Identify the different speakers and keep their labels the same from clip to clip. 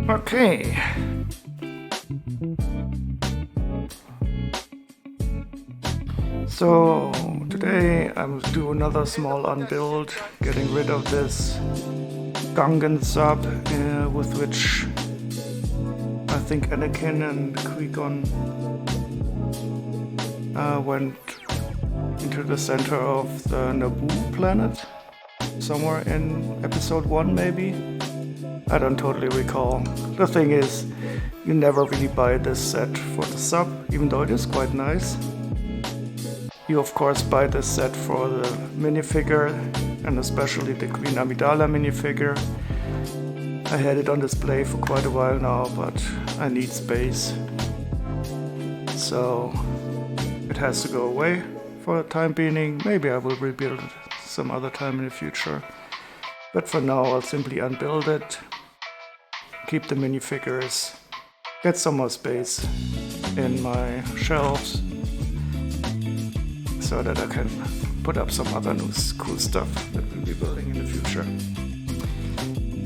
Speaker 1: Okay. So today I will do another small unbuild, getting rid of this Gungan sub with which I think Anakin and Qui-Gon went into the center of the Naboo planet, somewhere in episode 1 maybe? I don't totally recall. The thing is, you never really buy this set for the sub, even though it is quite nice. You of course buy this set for the minifigure, and especially the Queen Amidala minifigure. I had it on display for quite a while now, but I need space. So it has to go away for the time being. Maybe I will rebuild it some other time in the future. But for now I'll simply unbuild it, keep the minifigures, get some more space in my shelves so that I can put up some other new cool stuff that we'll be building in the future.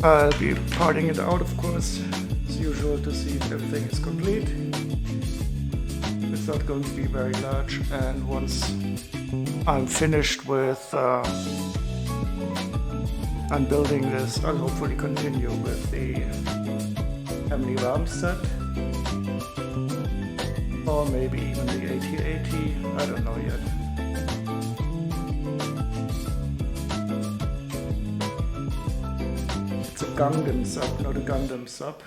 Speaker 1: I'll be parting it out, of course, as usual, to see if everything is complete. It's not going to be very large, and once I'm finished with unbuilding this, I'll hopefully continue with the Amidala set, or maybe even the AT-AT, I don't know yet. It's a Gungan sub, not a Gundam sub.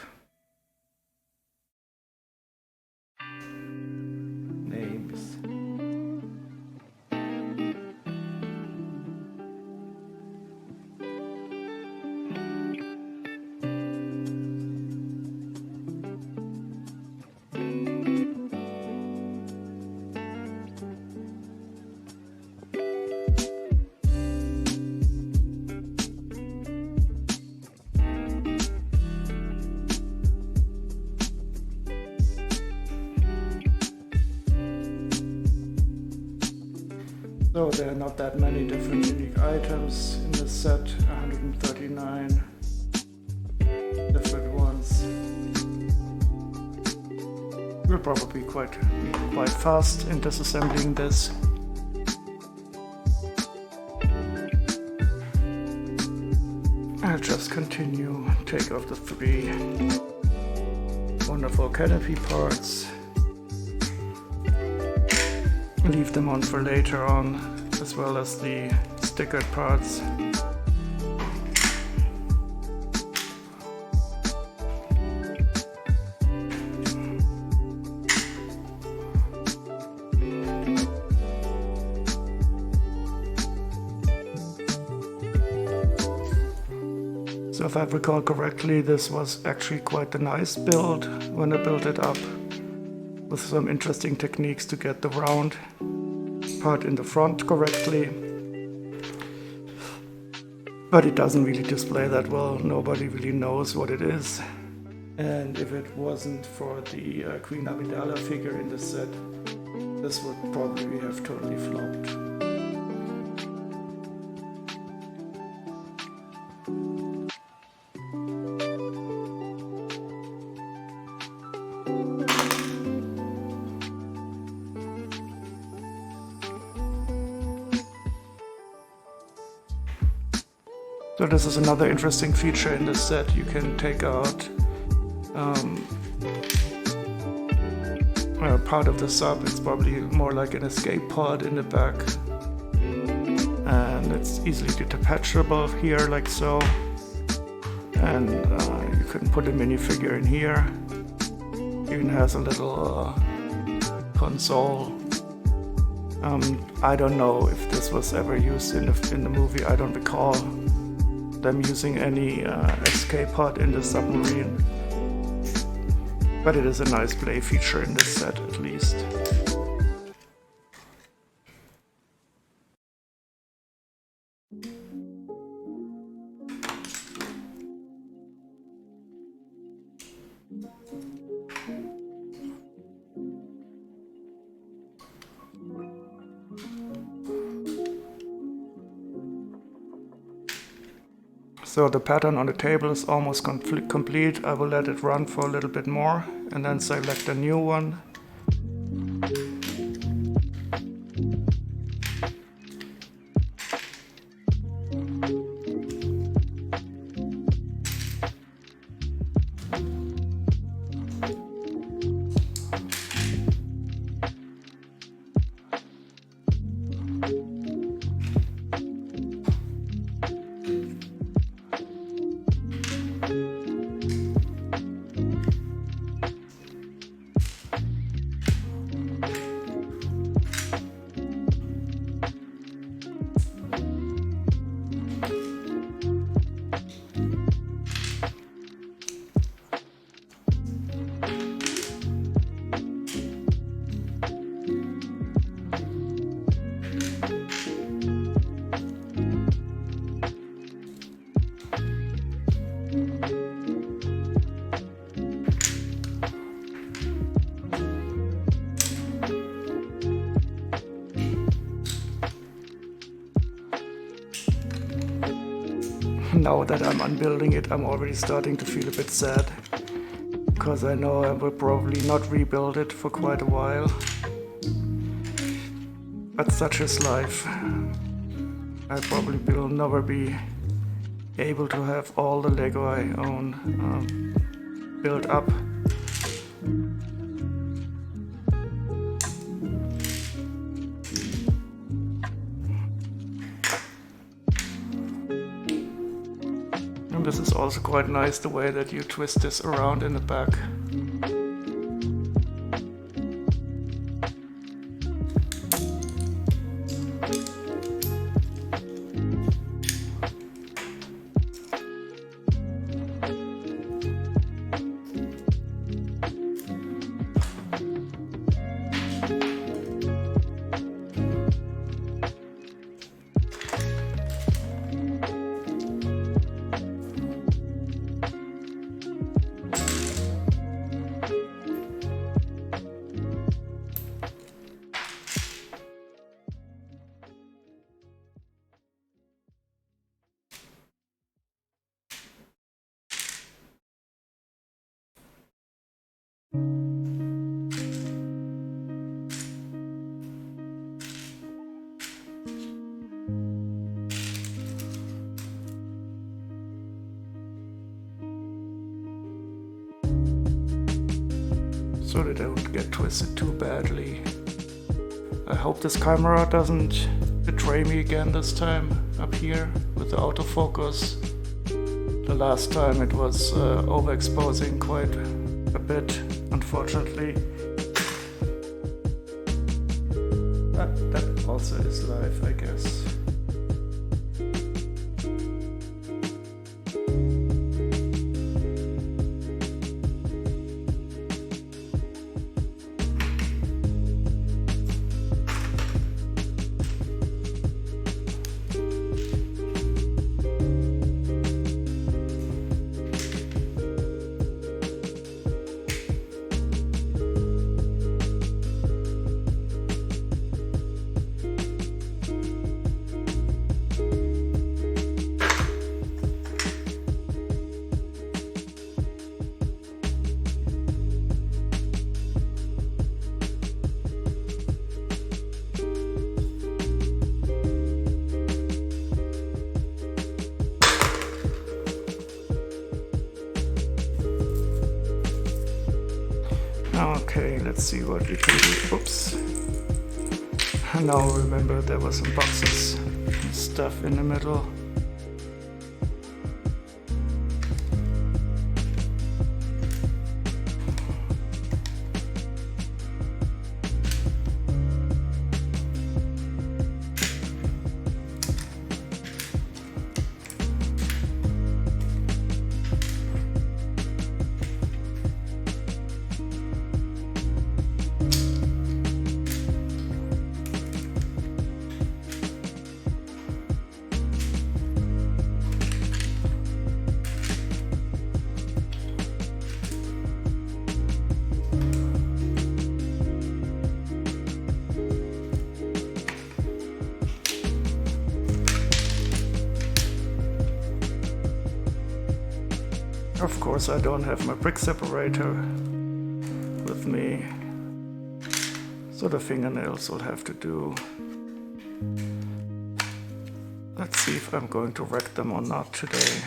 Speaker 1: Names. So there are not that many different unique items in this set, 139 different ones. We'll probably be quite fast in disassembling this. I'll just continue, take off the 3 wonderful canopy parts. Leave them on for later on, as well as the stickered parts. So if I recall correctly, this was actually quite a nice build when I built it up, with some interesting techniques to get the round part in the front correctly. But it doesn't really display that well, nobody really knows what it is. And if it wasn't for the Queen Amidala figure in the set, this would probably have totally flopped. So this is another interesting feature in this set. You can take out part of the sub. It's probably more like an escape pod in the back, and it's easily detachable here, like so. And you can put a minifigure in here. Even has a little console. I don't know if this was ever used in the movie. I don't recall them using any escape pod in the submarine, but it is a nice play feature in this set at least. So the pattern on the table is almost complete. I will let it run for a little bit more and then select a new one. Now that I'm unbuilding it, I'm already starting to feel a bit sad, because I know I will probably not rebuild it for quite a while. But such is life. I probably will never be able to have all the Lego I own built up. This is also quite nice, the way that you twist this around in the back. So that I don't get twisted too badly. I hope this camera doesn't betray me again this time up here with the autofocus. The last time it was overexposing quite a bit, unfortunately. But that also is life, I guess. Okay, let's see what we can do. Oops. Now remember there were some boxes and stuff in the middle. Of course, I don't have my brick separator with me, so the fingernails will have to do. Let's see if I'm going to wreck them or not today.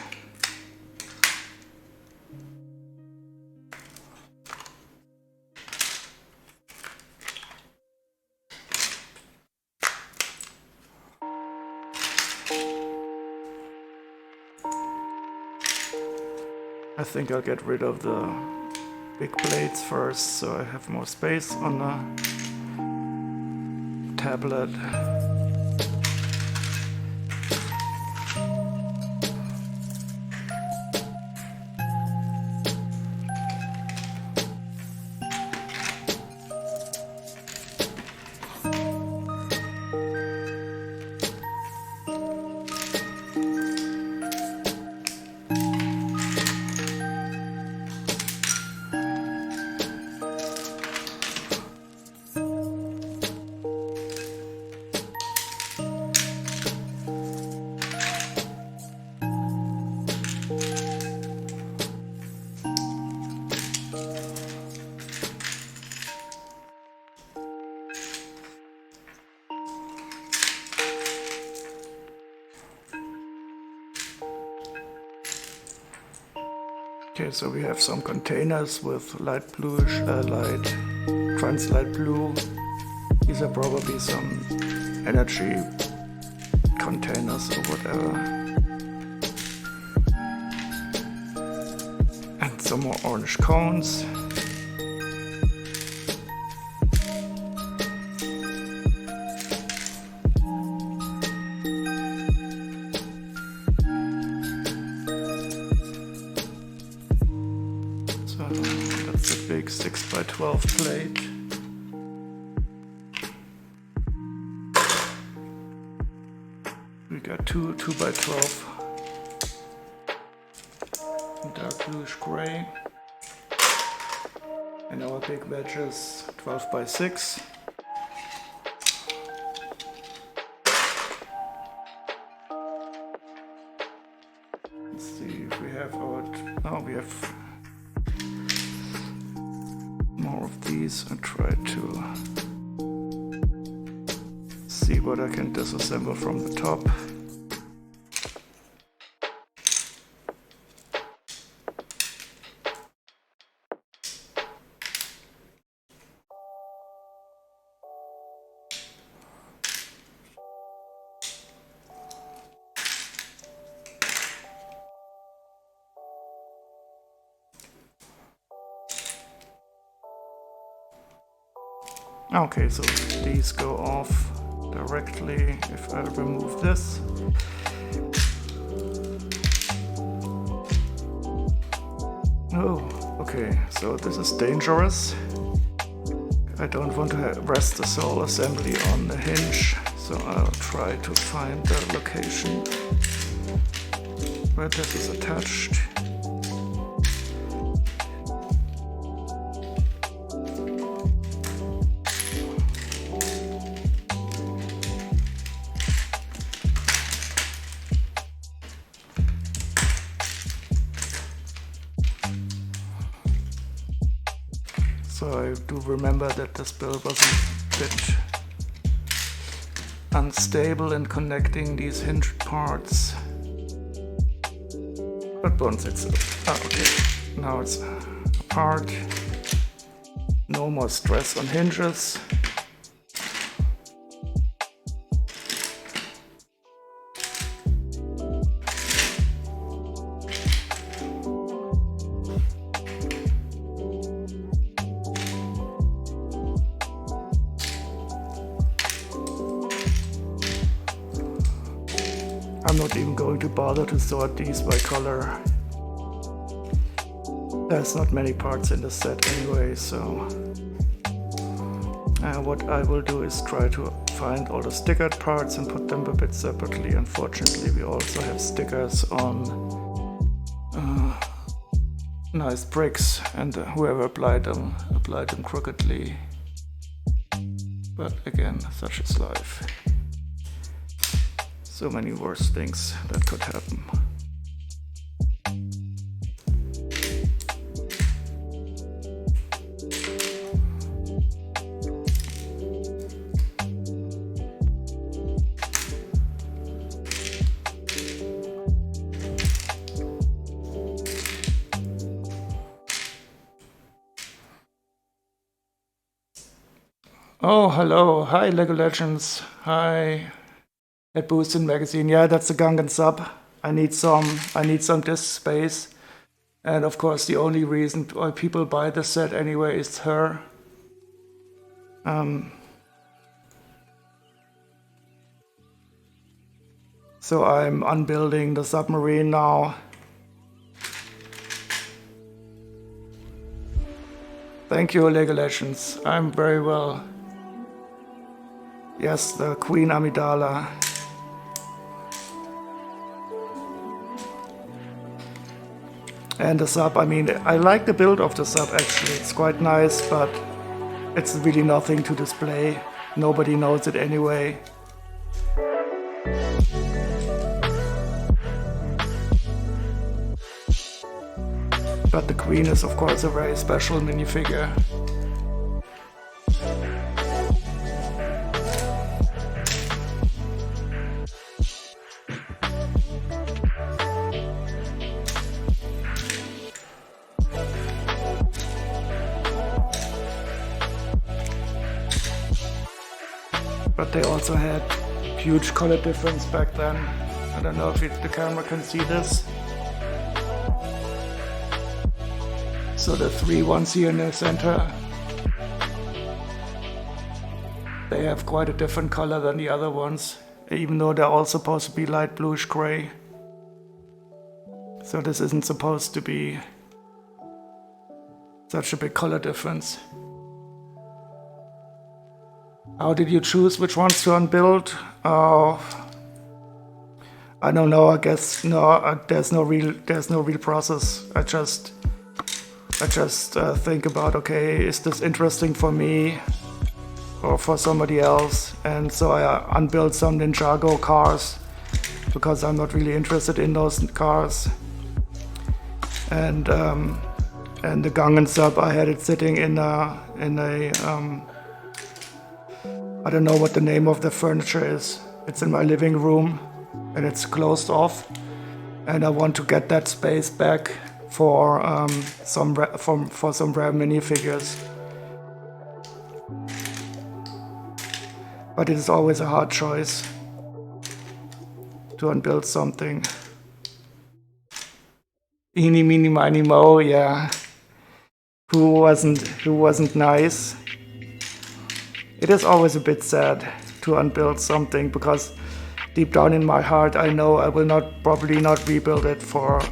Speaker 1: I think I'll get rid of the big blades first, so I have more space on the tablet. Okay, so we have some containers with light bluish, trans-light blue. These are probably some energy containers or whatever. And some more orange cones. That's a big 6x12 plate. We got two 2x12 dark bluish gray. And our big wedges 12x6. Let's see if we have our... Oh, we have more of these and try to see what I can disassemble from the top. Okay, so these go off directly if I remove this. Oh, okay, so this is dangerous. I don't want to rest the sole assembly on the hinge, so I'll try to find the location where this is attached. So I do remember that this build was a bit unstable in connecting these hinge parts. But once it's... okay, now it's apart. No more stress on hinges. I'm not even going to bother to sort these by color. There's not many parts in the set anyway, so what I will do is try to find all the stickered parts and put them a bit separately. Unfortunately, we also have stickers on nice bricks, and whoever applied them crookedly. But again, such is life. So many worse things that could happen. Oh, hello. Hi, Lego Legends. Hi, at Boosted Magazine. Yeah, that's a Gungan sub. I need some disk space. And of course, the only reason why people buy the set anyway is her. So I'm unbuilding the submarine now. Thank you, Lego Legends. I'm very well. Yes, the Queen Amidala. And the sub, I mean, I like the build of the sub actually. It's quite nice, but it's really nothing to display. Nobody knows it anyway. But the Queen is of course a very special minifigure. But they also had huge color difference back then. I don't know if the camera can see this. So the three ones here in the center, they have quite a different color than the other ones, even though they're all supposed to be light bluish gray. So this isn't supposed to be such a big color difference. How did you choose which ones to unbuild? Oh, I don't know. I guess no. There's no real process. I just think about, okay, is this interesting for me or for somebody else? And so I unbuilt some Ninjago cars because I'm not really interested in those cars. And the Gungan sub, I had it sitting in a I don't know what the name of the furniture is. It's in my living room and it's closed off. And I want to get that space back for some rare minifigures. But it is always a hard choice to unbuild something. Eeny, meeny, miny, mo, yeah. Who wasn't nice? It is always a bit sad to unbuild something because deep down in my heart I know I will probably not rebuild it for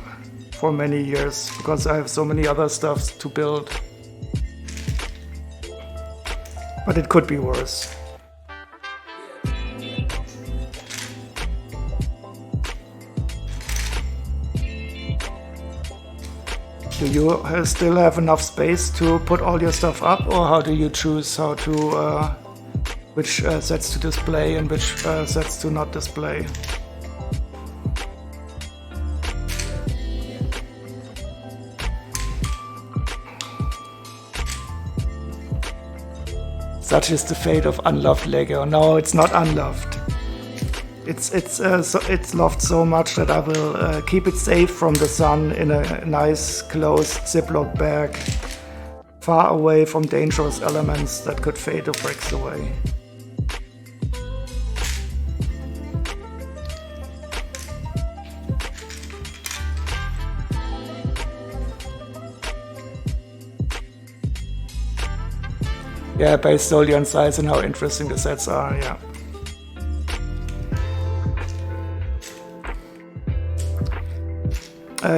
Speaker 1: many years because I have so many other stuffs to build. But it could be worse. Do you still have enough space to put all your stuff up, or how do you choose which sets to display and which sets to not display? Such is the fate of unloved Lego. No, it's not unloved. It's loved so much that I will keep it safe from the sun in a nice closed Ziploc bag, far away from dangerous elements that could fade or break away. Yeah, based solely on size and how interesting the sets are, yeah.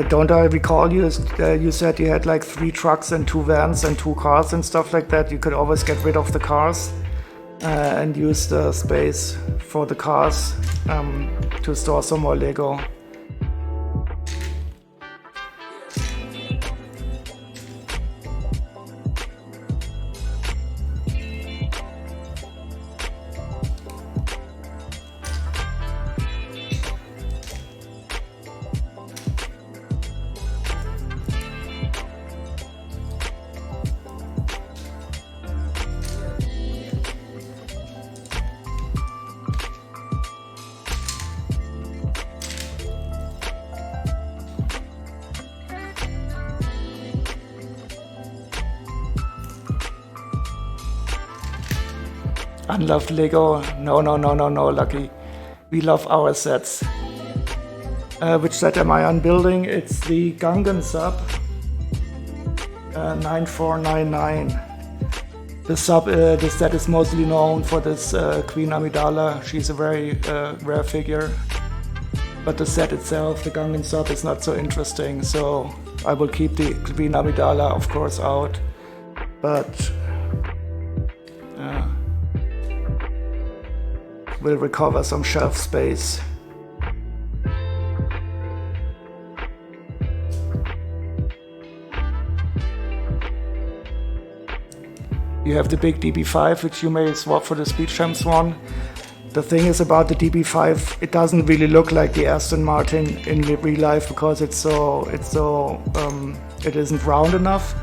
Speaker 1: Don't I recall you said you had like 3 trucks and 2 vans and 2 cars and stuff like that? You could always get rid of the cars and use the space for the cars to store some more Lego. Unloved Lego. No, no, no, no, no, Lucky. We love our sets. Which set am I unbuilding? It's the Gungan sub 9499. This set is mostly known for this Queen Amidala. She's a very rare figure. But the set itself, the Gungan sub, is not so interesting. So I will keep the Queen Amidala, of course, out. But we'll recover some shelf space. You have the big DB5, which you may swap for the Speed Champs one. The thing is about the DB5, it doesn't really look like the Aston Martin in real life because it isn't round enough.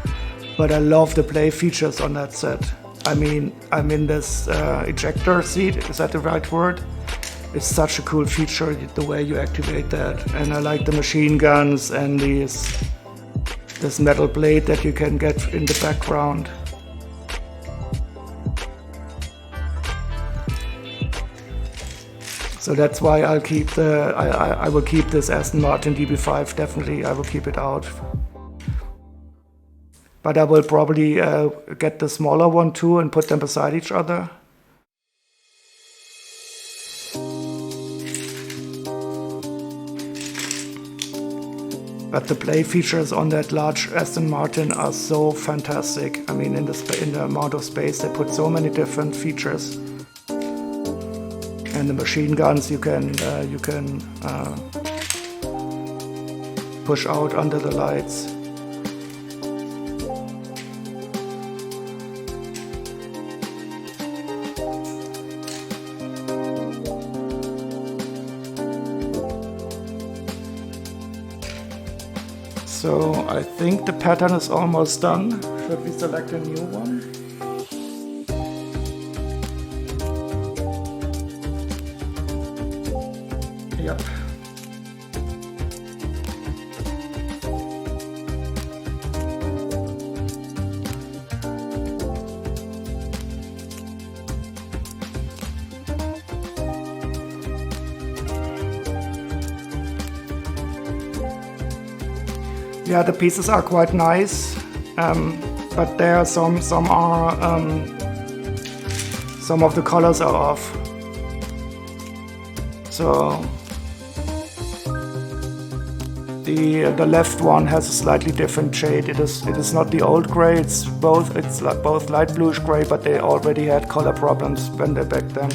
Speaker 1: But I love the play features on that set. I mean, I'm in this ejector seat, is that the right word? It's such a cool feature, the way you activate that. And I like the machine guns and this metal blade that you can get in the background. So that's why I'll keep I will keep this Aston Martin DB5, definitely I will keep it out. But I will probably get the smaller one too and put them beside each other. But the play features on that large Aston Martin are so fantastic. I mean, in the amount of space, they put so many different features. And the machine guns you can push out under the lights. So I think the pattern is almost done. Should we select a new one? Yep. Yeah, the pieces are quite nice, but there are some of the colors are off. So the left one has a slightly different shade. It is not the old gray. It's like both light bluish gray, but they already had color problems when they back then.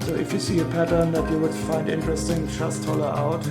Speaker 1: So if you see a pattern that you would find interesting, just holler out.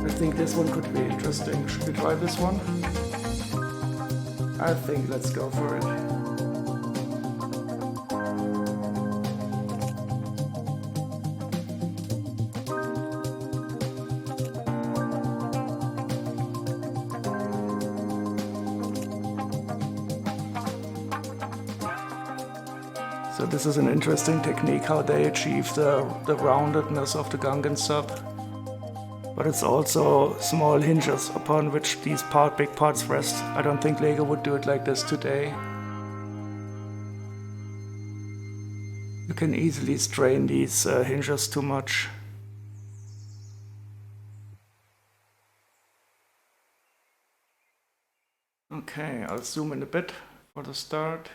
Speaker 1: I think this one could be interesting. Should we try this one? I think let's go for it. So this is an interesting technique how they achieve the roundedness of the Gungan sub. But it's also small hinges upon which these big parts rest. I don't think Lego would do it like this today. You can easily strain these hinges too much. Okay, I'll zoom in a bit for the start.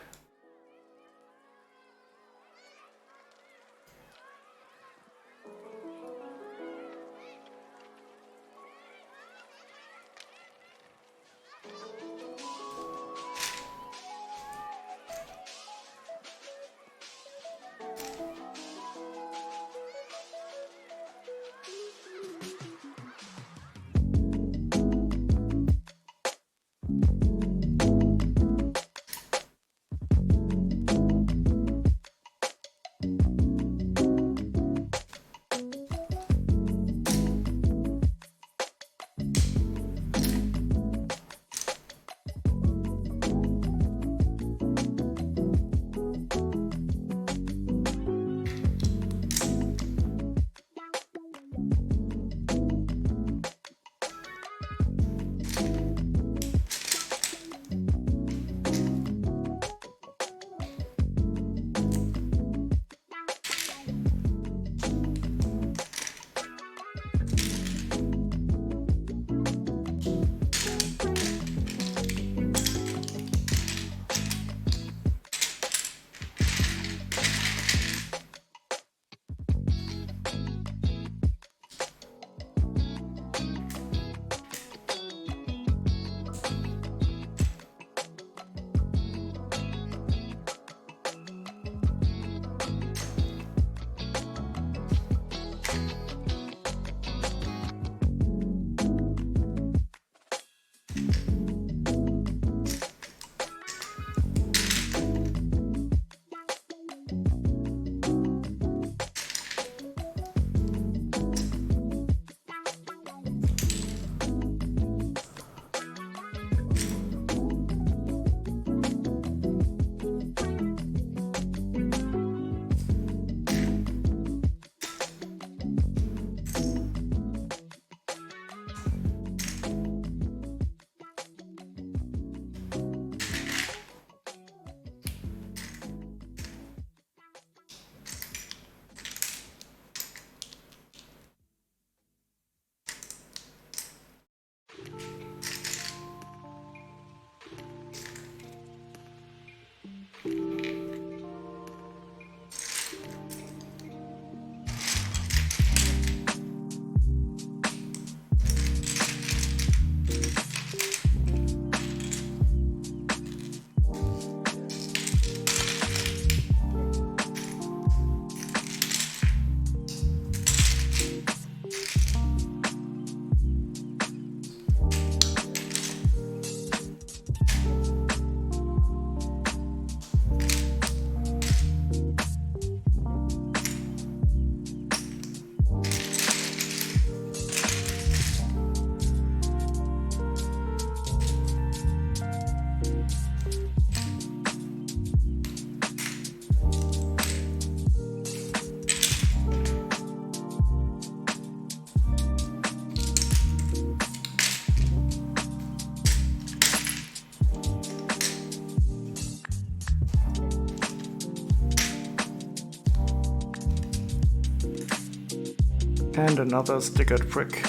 Speaker 1: And another stickered brick.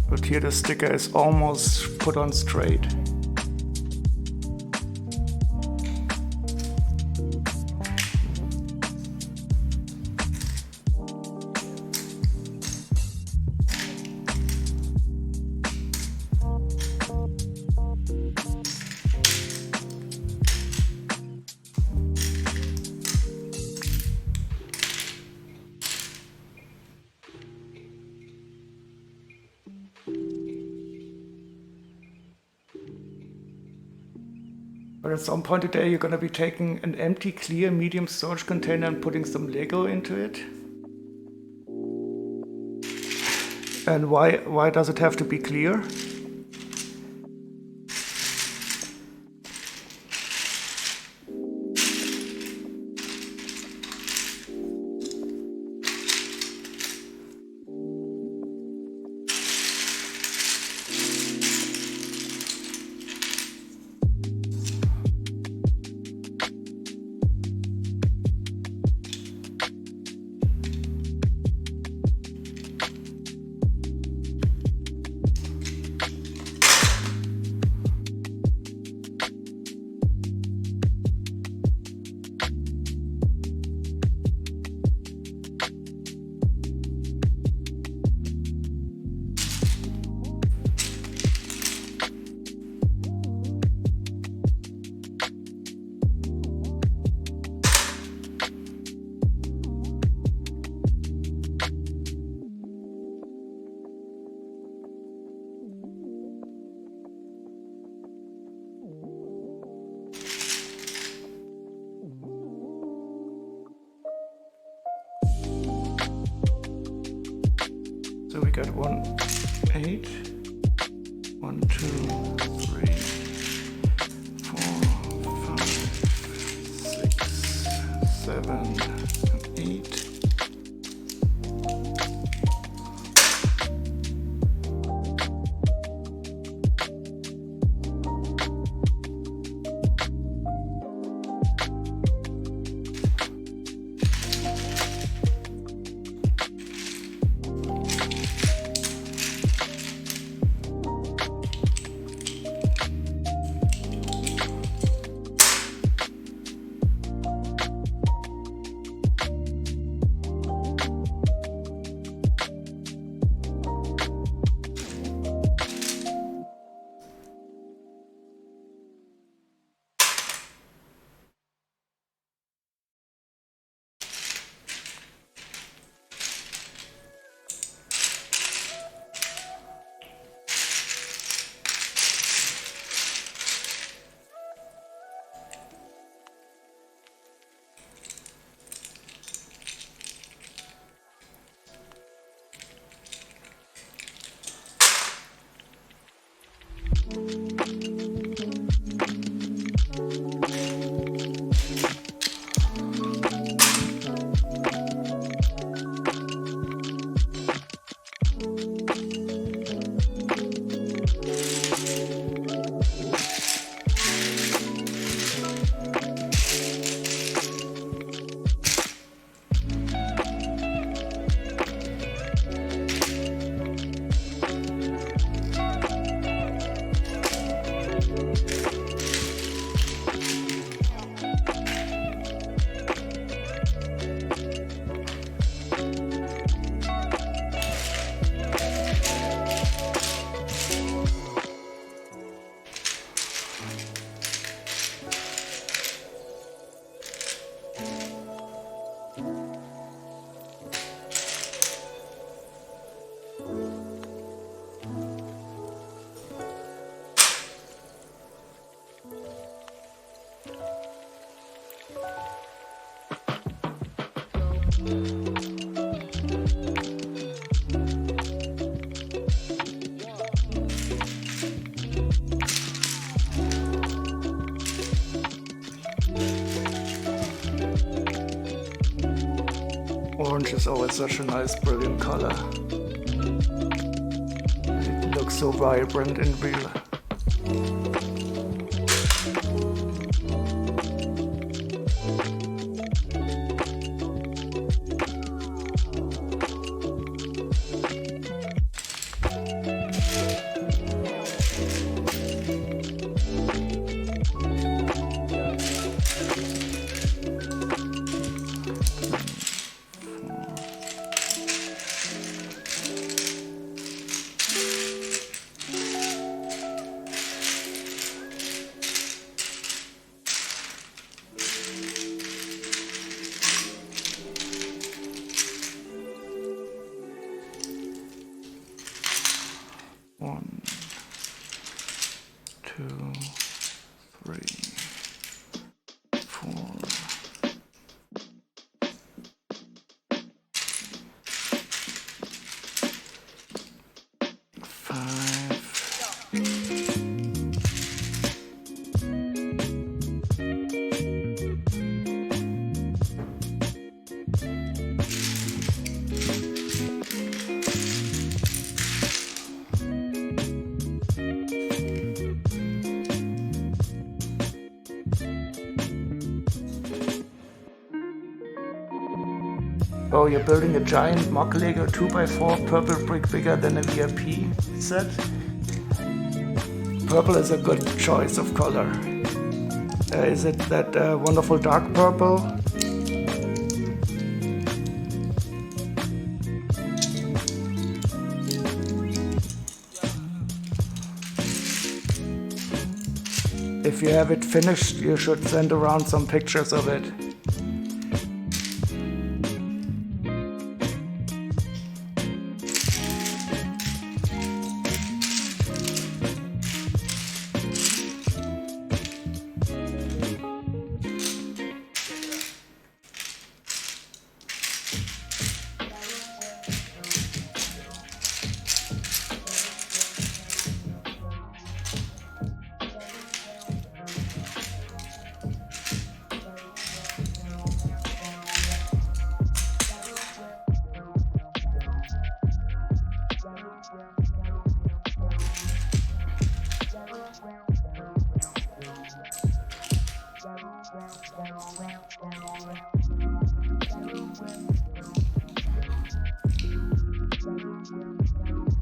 Speaker 1: But here the sticker is almost put on straight. But at some point today you're going to be taking an empty, clear, medium storage container and putting some Lego into it. And why does it have to be clear? So we got 1, 8, 1, 2, 3, 4, 5, 6, 7, 8. Orange is always such a nice, brilliant color. It looks so vibrant in real. Oh, you're building a giant mock Lego 2x4 purple brick bigger than a VIP set? Purple is a good choice of color. Is it that wonderful dark purple? If you have it finished, you should send around some pictures of it.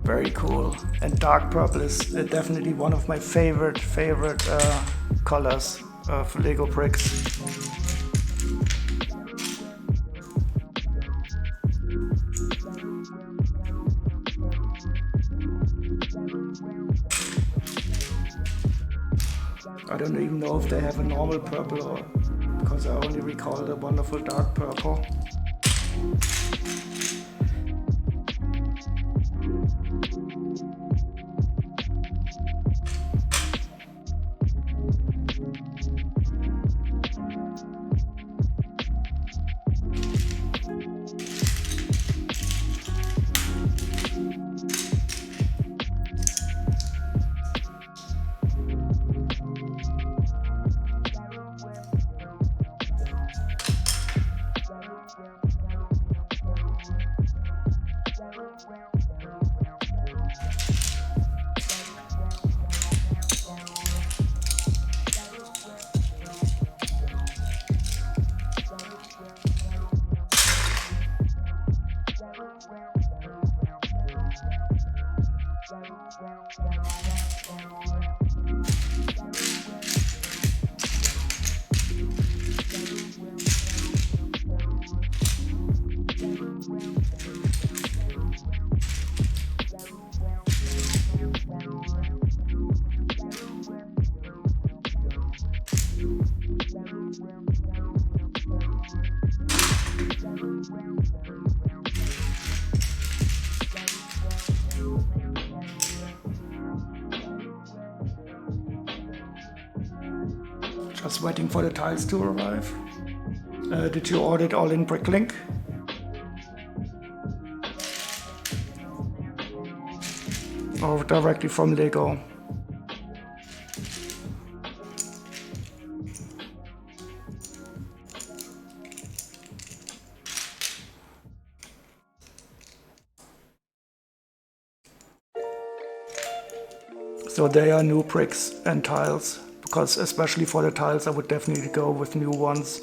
Speaker 1: Very cool. And dark purple is definitely one of my favorite colors of Lego bricks. I don't even know if they have a normal purple, or because I only recall the wonderful dark purple. Just waiting for the tiles to arrive. Did you order it all in Bricklink? Or directly from Lego? So they are new bricks and tiles, because especially for the tiles I would definitely go with new ones.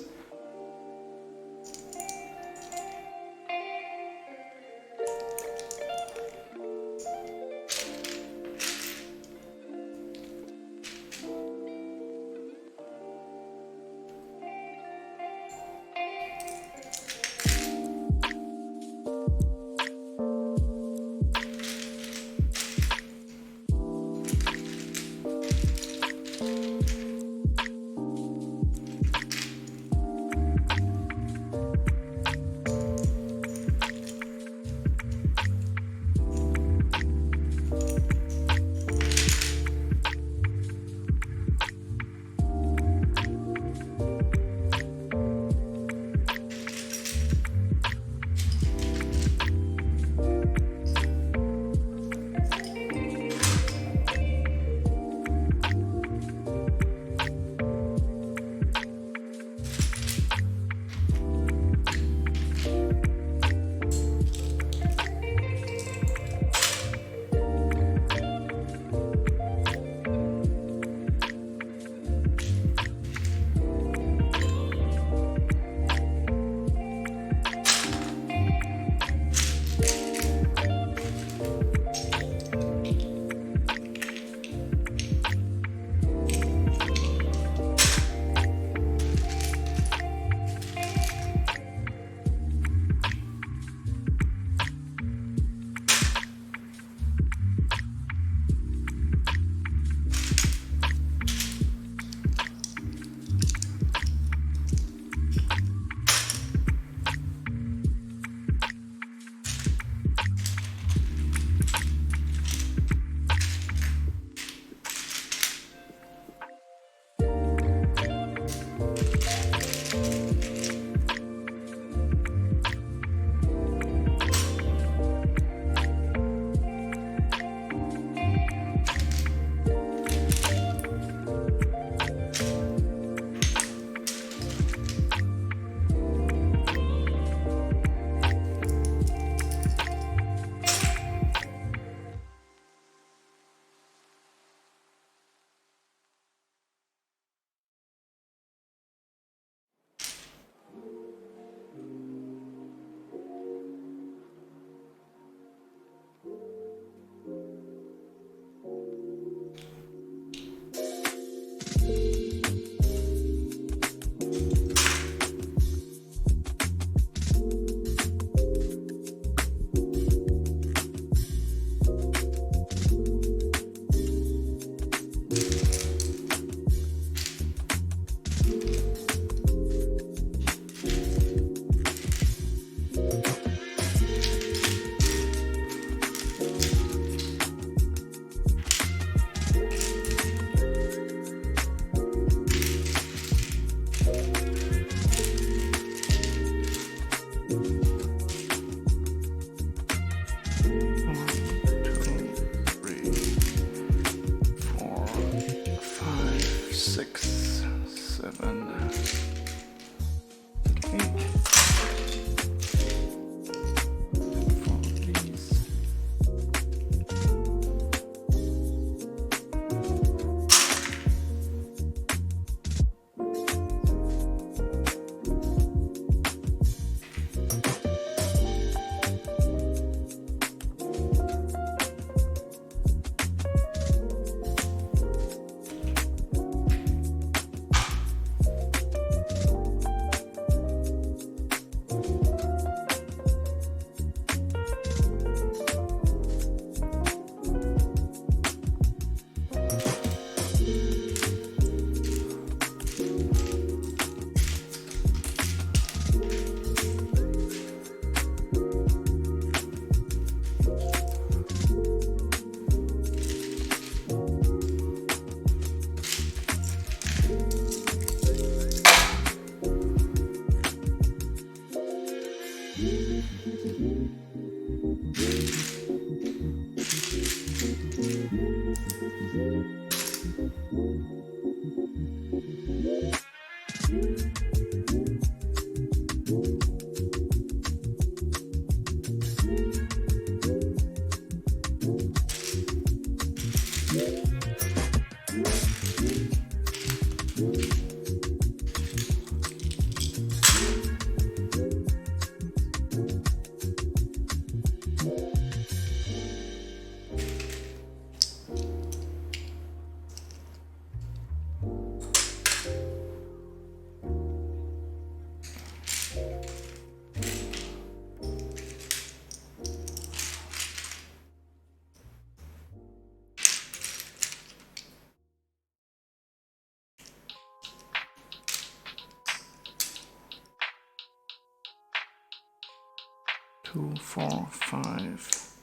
Speaker 1: 2, 4, 5.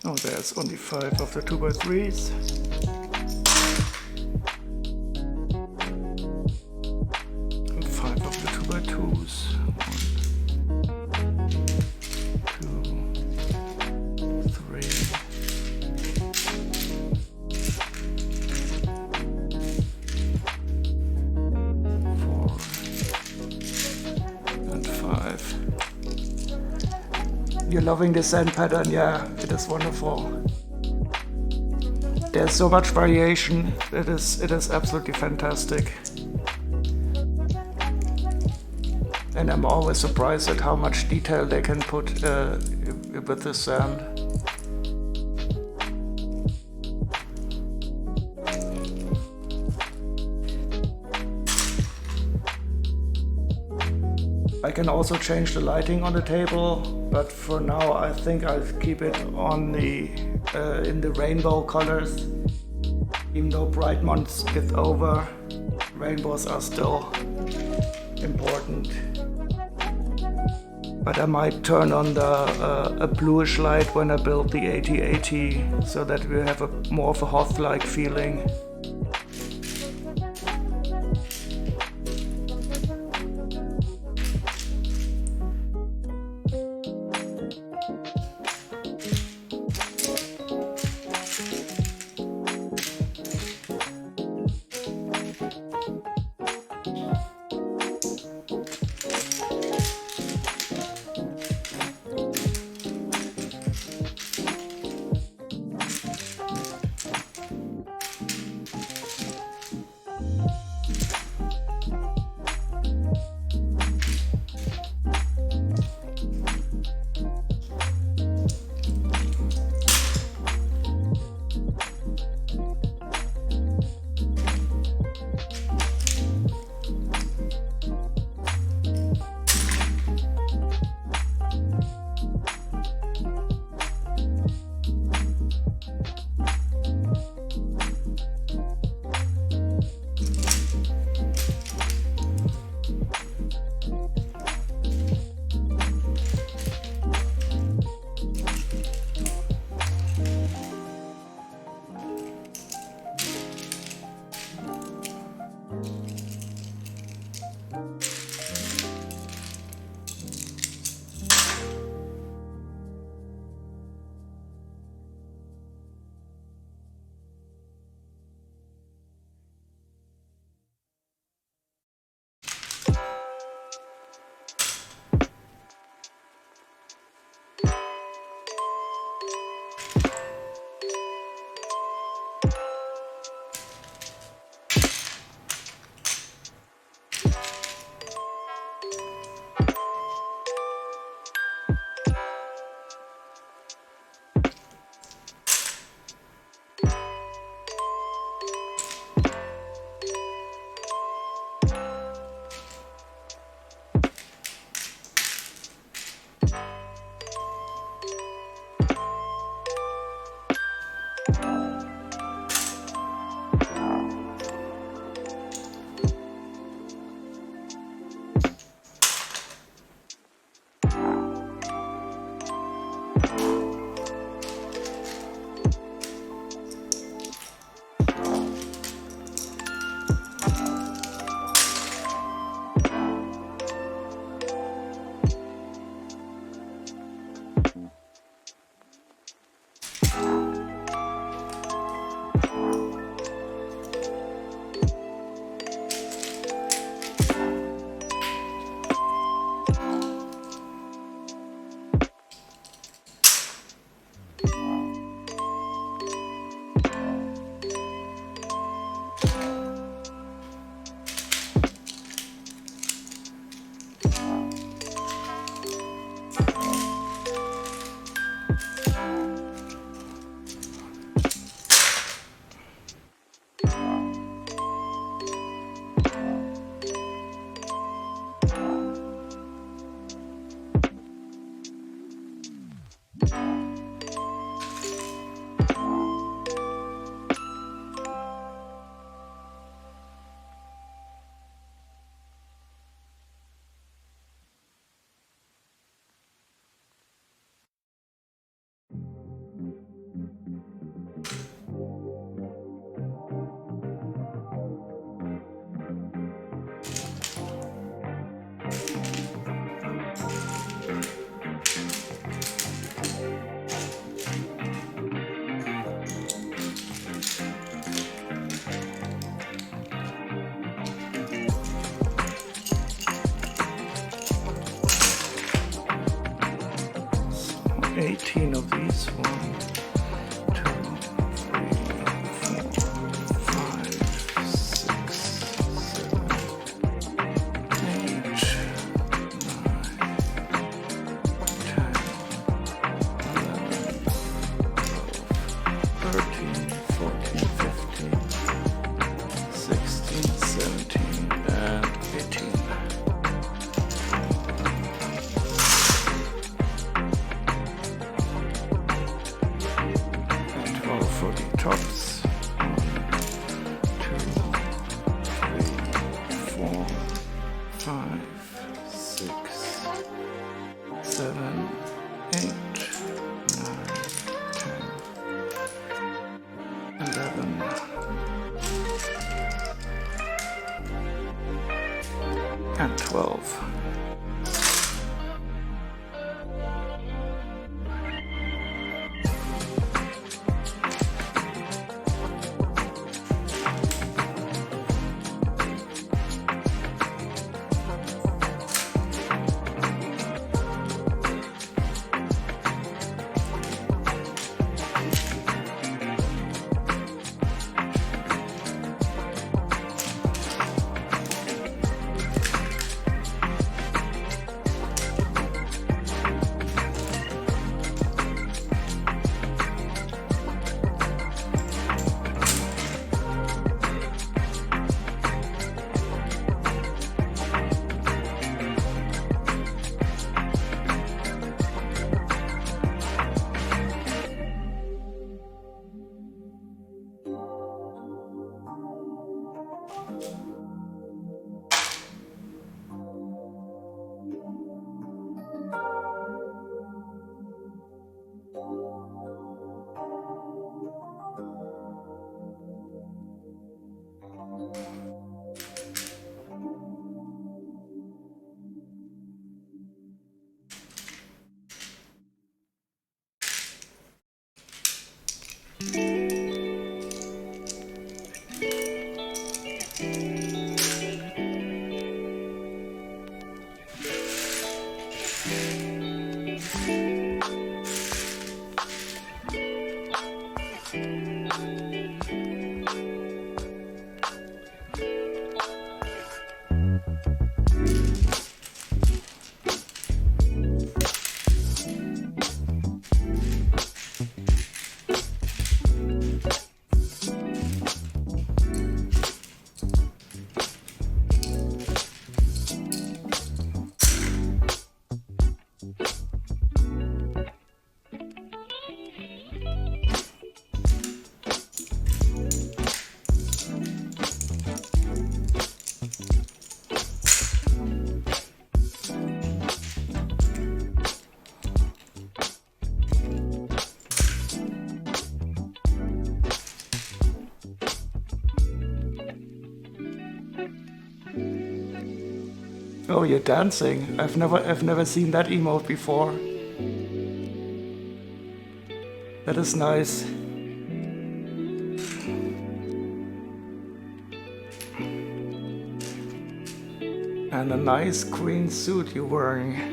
Speaker 1: Oh, there's only 5 of the 2x3s. And 5 of the 2x2s. 1, 2, 3. 4 and 5. You're loving the sand pattern, yeah, it is wonderful. There's so much variation, it is absolutely fantastic. And I'm always surprised at how much detail they can put with the sand. I can also change the lighting on the table, but for now I think I'll keep it on the in the rainbow colors. Even though bright months get over, rainbows are still important. But I might turn on a bluish light when I build the 8080, so that we have more of a Hoth-like feeling. 18 of these. 1, 2, 3, 4, 5, 6, 7, 8, 9, 10, 11, 12, 13, 14, 15, 16, 17, and 18. And 12 for the tops. 1, 2, 3, 4, 5, 6, 7, 8, 9, 10, 11, and 12. Oh, you're dancing. I've never seen that emote before. That is nice. And a nice green suit you're wearing.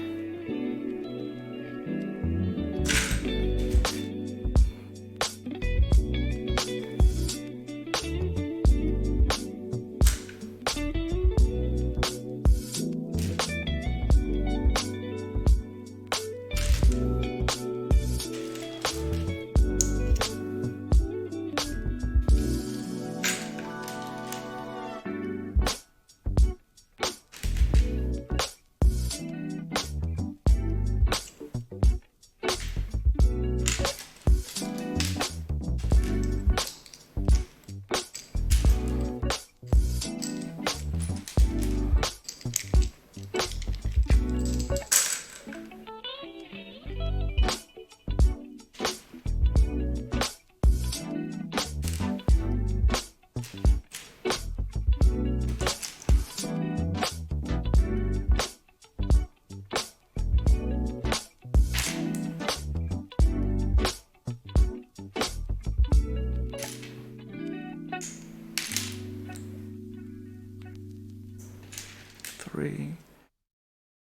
Speaker 1: Three,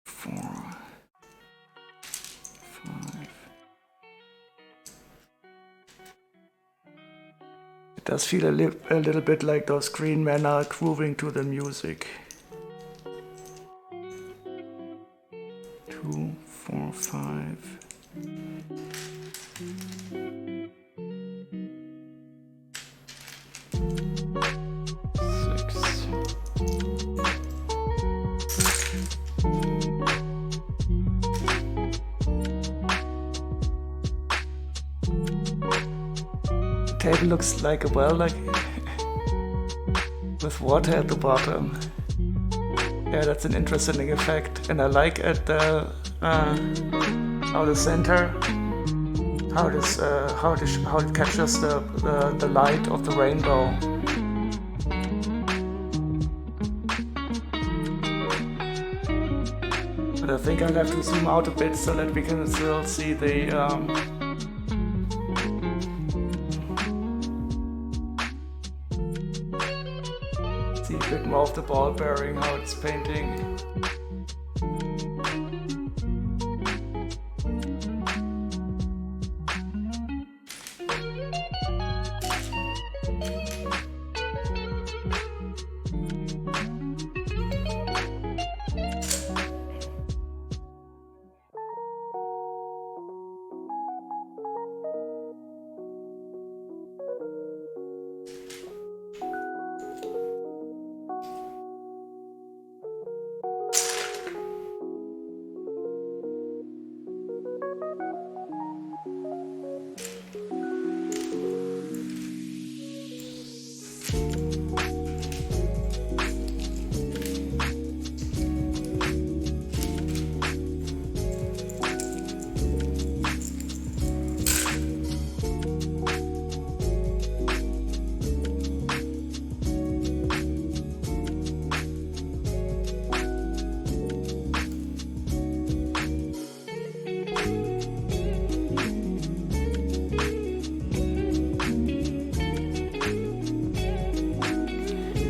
Speaker 1: 4, 5, It does feel a little bit like those green men are grooving to the music. 2, 4, 5. Table looks like a well, like with water at the bottom. Yeah, that's an interesting effect, and I like at the how the center, how it captures the light of the rainbow. But I think I'll have to zoom out a bit so that we can still see the. See a bit more of the ball bearing, how it's painting.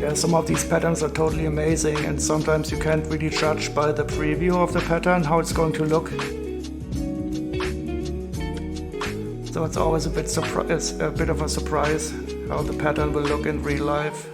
Speaker 1: Yeah, some of these patterns are totally amazing, and sometimes you can't really judge by the preview of the pattern how it's going to look. So it's always a bit of a surprise how the pattern will look in real life.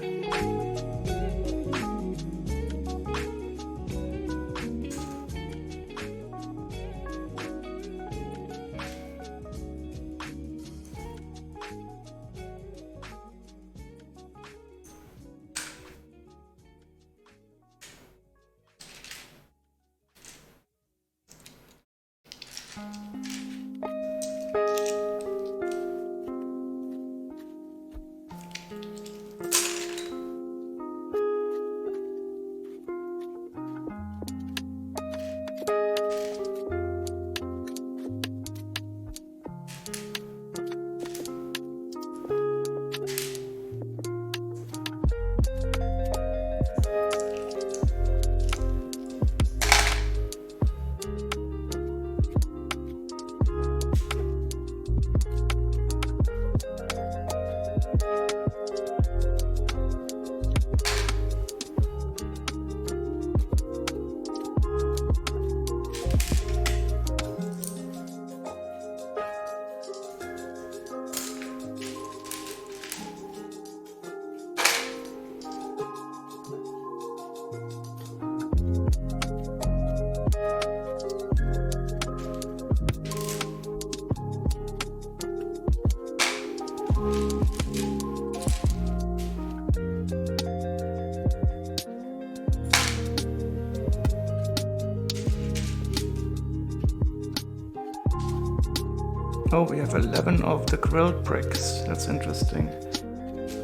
Speaker 1: Oh, we have 11 of the grilled bricks. That's interesting.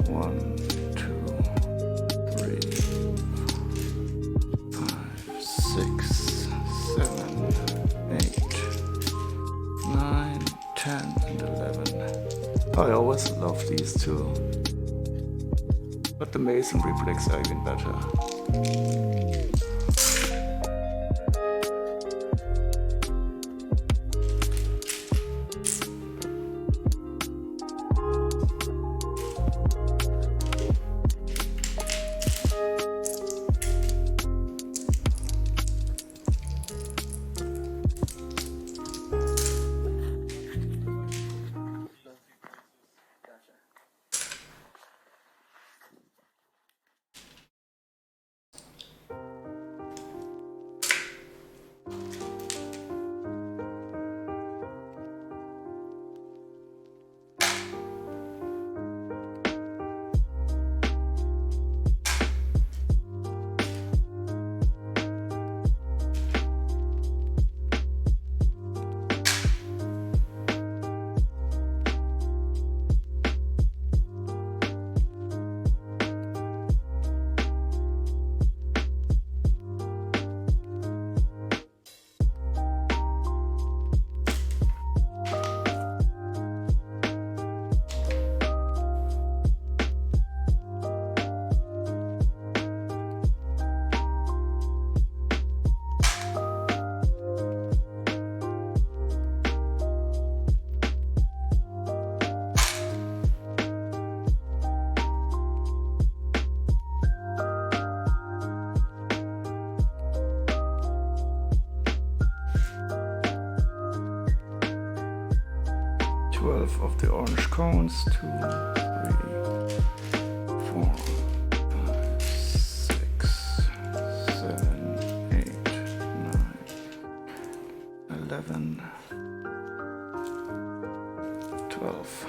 Speaker 1: 1, 2, 3, 5, 6, 7, 8, 9, 10, and 11. I always love these two. But the masonry bricks are even better. 12 of the orange cones. 2, 3, 4, 5, 6, 7, 8, 9, 11, 12.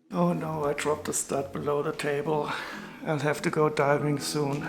Speaker 1: Oh no, I dropped the stud below the table. I'll have to go diving soon.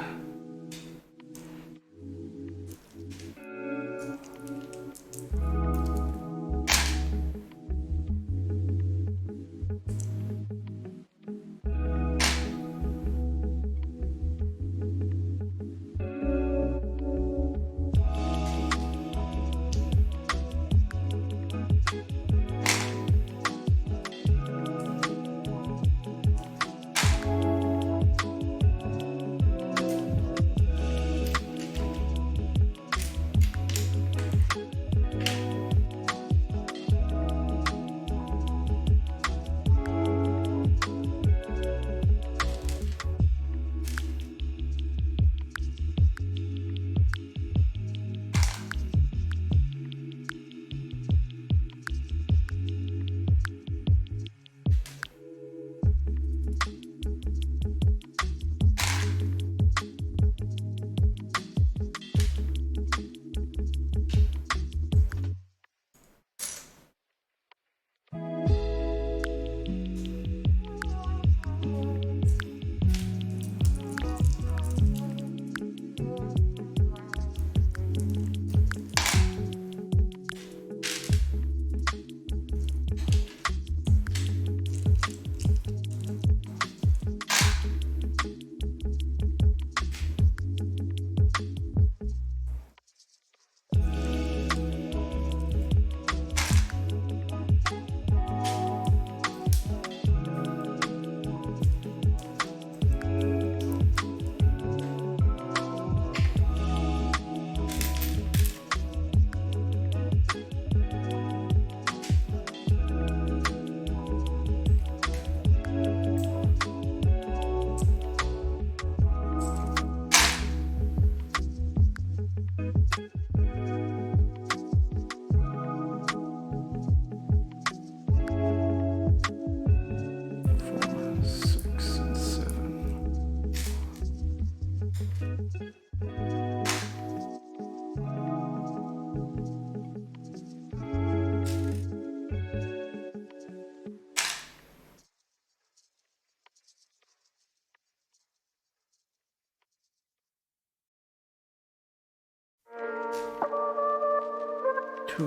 Speaker 1: 2,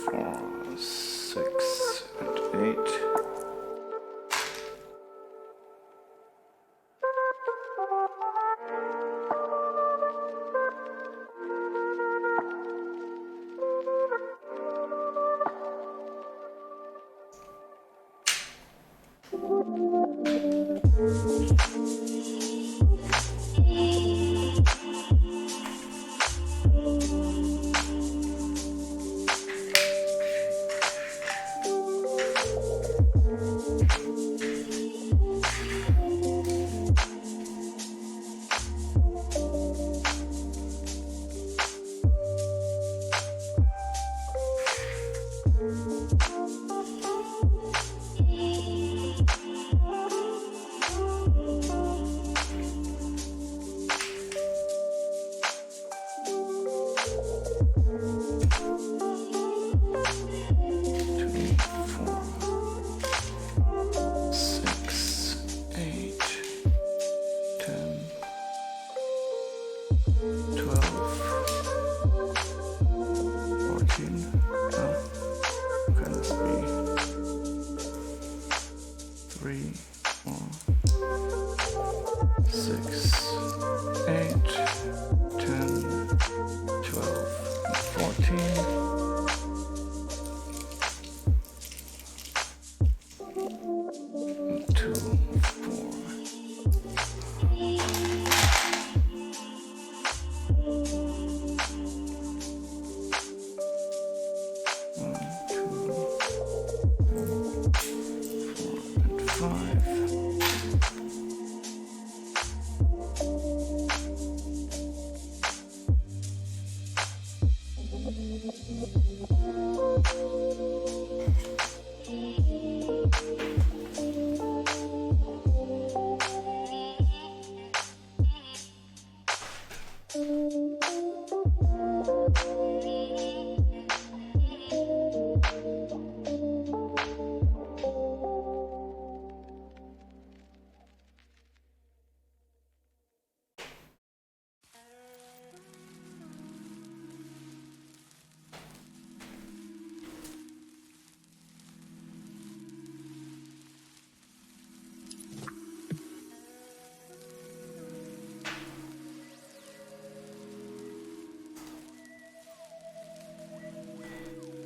Speaker 1: 4, 6, and 8.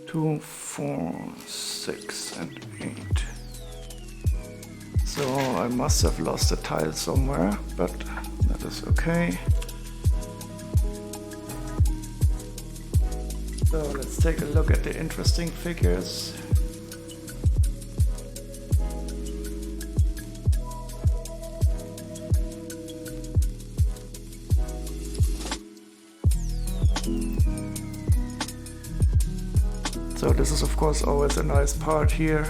Speaker 1: Two, 4, 6, and 8. So I must have lost a tile somewhere, but that is okay. So let's take a look at the interesting figures. So this is of course always a nice part here.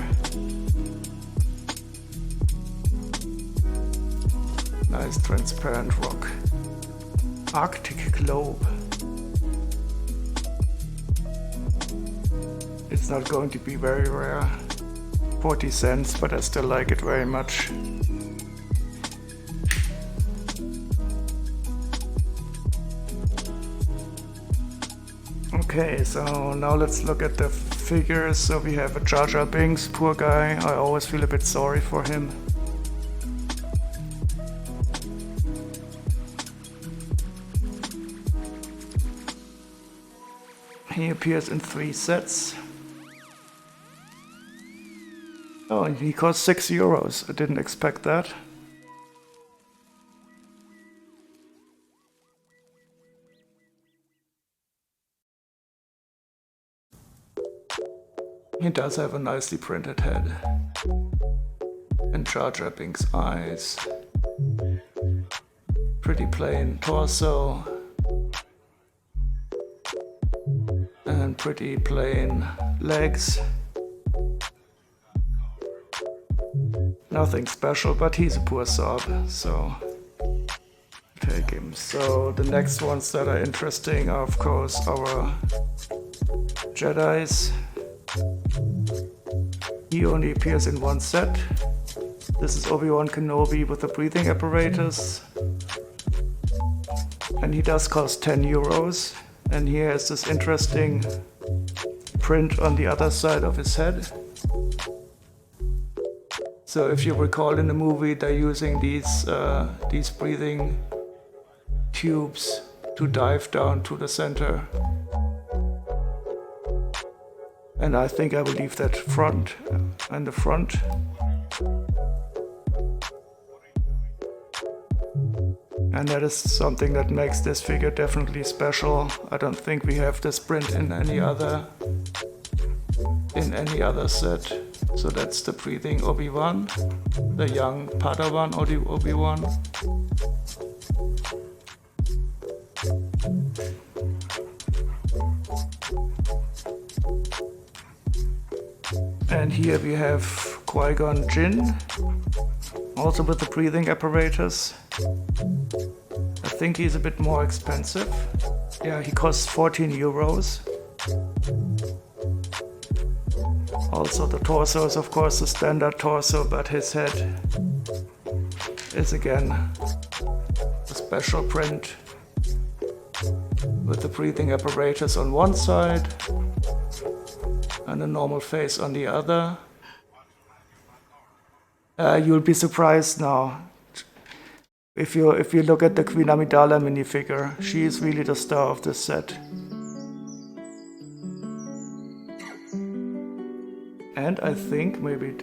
Speaker 1: Nice transparent rock. Arctic globe. It's not going to be very rare. 40 cents, but I still like it very much. Okay, so now let's look at the figures. So we have a Jar Binks, poor guy. I always feel a bit sorry for him. He appears in 3 sets. Oh, and he costs €6. I didn't expect that. He does have a nicely printed head. And Jar Binks' eyes. Pretty plain torso. And pretty plain legs. Nothing special, but he's a poor sod, so take him. So the next ones that are interesting are of course our Jedis. He only appears in 1 set. This is Obi-Wan Kenobi with the breathing apparatus. And he does cost €10. And he has this interesting print on the other side of his head. So if you recall in the movie, they're using these breathing tubes to dive down to the center. And I think I will leave that front and the front. And that is something that makes this figure definitely special. I don't think we have this print in any other set. So that's the breathing Obi-Wan, the young Padawan Obi-Wan. And here we have Qui-Gon Jinn, also with the breathing apparatus. I think he's a bit more expensive. Yeah, he costs 14 euros. Also the torso is of course the standard torso, but his head is again a special print with the breathing apparatus on one side and a normal face on the other. You'll be surprised now. If you look at the Queen Amidala minifigure, she is really the star of this set. And I think maybe,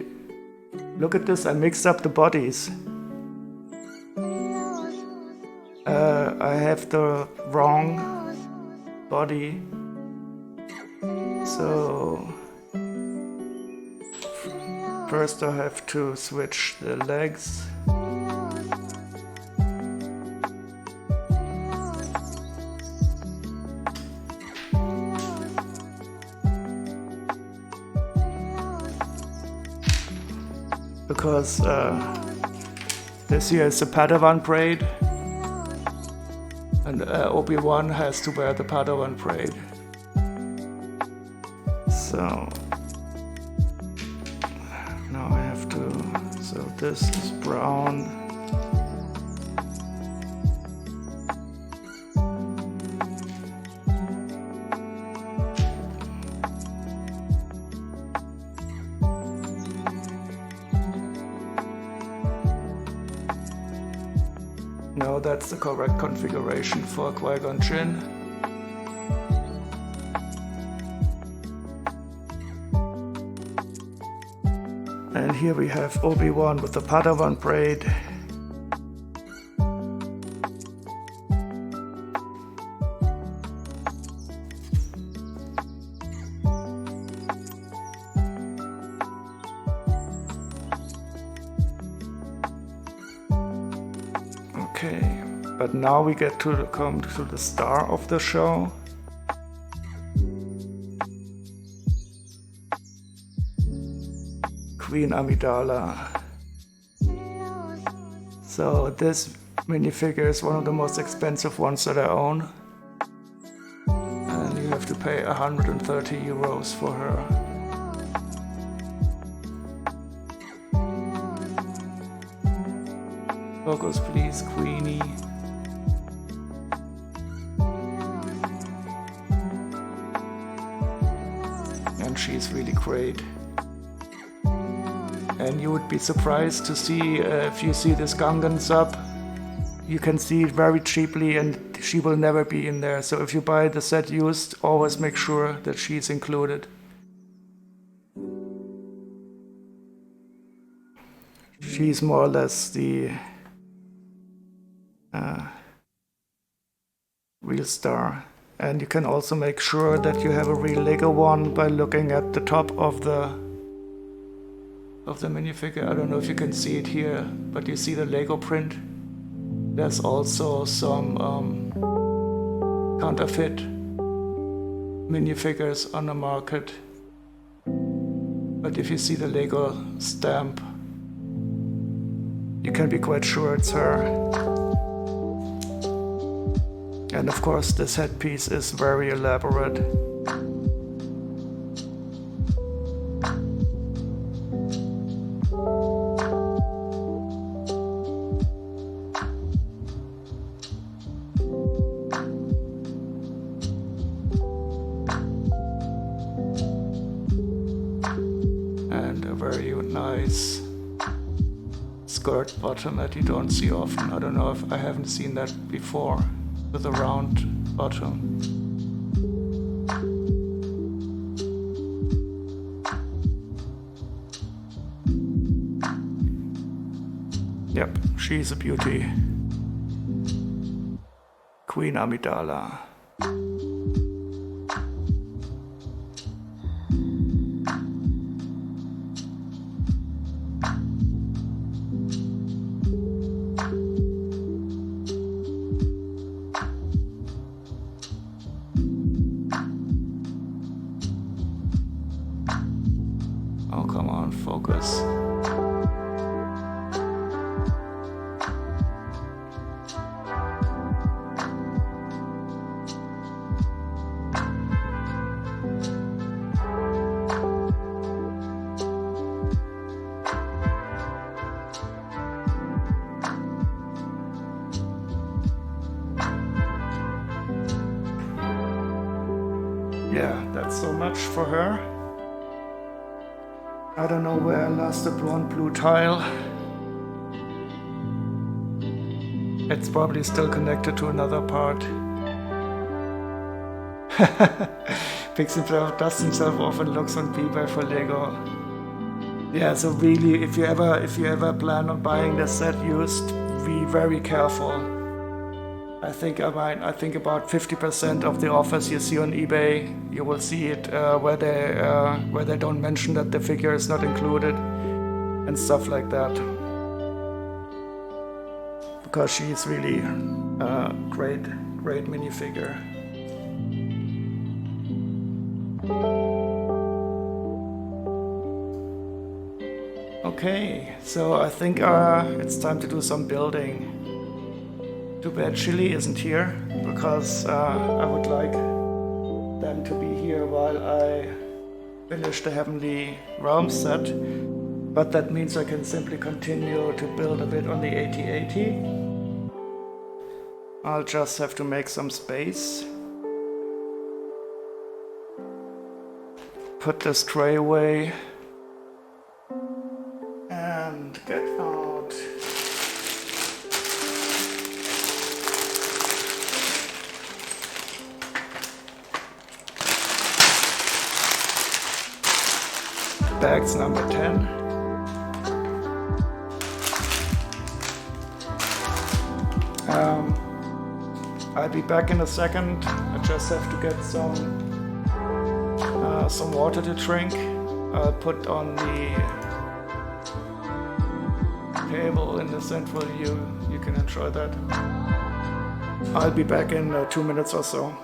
Speaker 1: look at this, I mixed up the bodies. I have the wrong body. So first I have to switch the legs. Because this here is the Padawan braid, and Obi-Wan has to wear the Padawan braid. So now I have to, so this is brown. No, that's the correct configuration for Qui-Gon Jinn. And here we have Obi-Wan with the Padawan braid. Okay, but now we get to come to the star of the show. Queen Amidala. So this minifigure is one of the most expensive ones that I own. And you have to pay 130 euros for her. Focus please, Queenie. And she's really great. And you would be surprised to see, if you see this Gungan sub, you can see it very cheaply and she will never be in there. So if you buy the set used, always make sure that she's included. She's more or less the real star. And you can also make sure that you have a real Lego one by looking at the top of the minifigure. I don't know if you can see it here, but you see the Lego print. There's also some counterfeit minifigures on the market. But if you see the Lego stamp, you can be quite sure it's her. And of course this headpiece is very elaborate. very nice skirt bottom that you don't see often. I don't know if I haven't seen that before with a round bottom. Yep, she's a beauty. Queen Amidala. Oh, come on, focus. Yeah, that's so much for her. I don't know where I lost the blue tile. It's probably still connected to another part. Picks himself, dusts himself off and looks on eBay for Lego. Yeah, so really, if you ever plan on buying this set used, be very careful. I think about 50% of the offers you see on eBay, you will see it where they don't mention that the figure is not included and stuff like that. Because she's really a great minifigure. Okay, so I think it's time to do some building. Too bad Chili isn't here, because I would like them to be here while I finish the Heavenly Realms set. But that means I can simply continue to build a bit on the AT-AT. I'll just have to make some space. Put this tray away. And get out. Bags number 10. I'll be back in a second. I just have to get some water to drink. I'll put on the table in the central view. You can enjoy that. I'll be back in 2 minutes or so.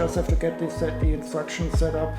Speaker 1: just have to get the instructions set up.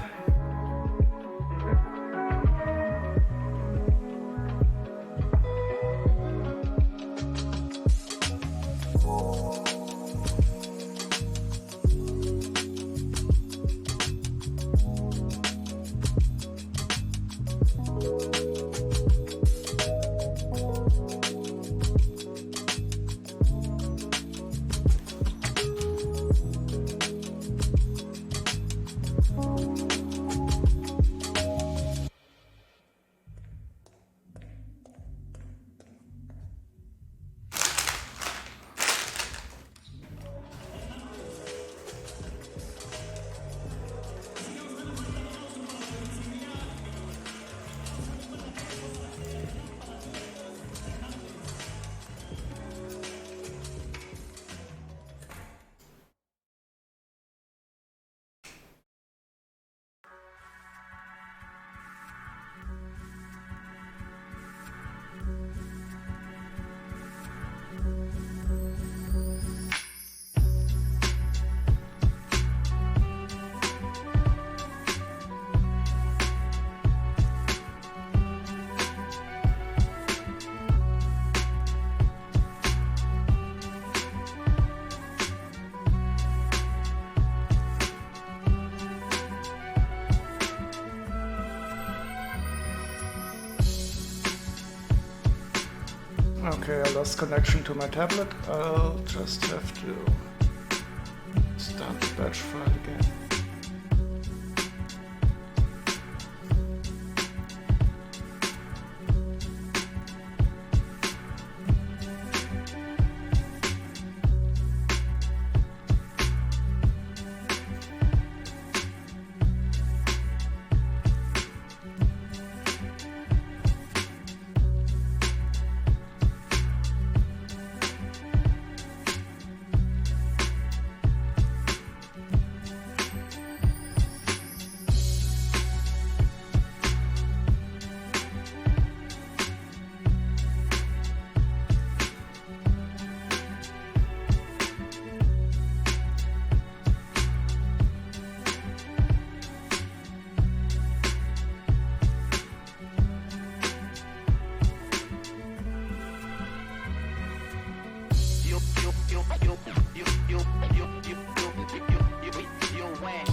Speaker 1: Okay, I lost connection to my tablet. I'll just have to start the batch file again.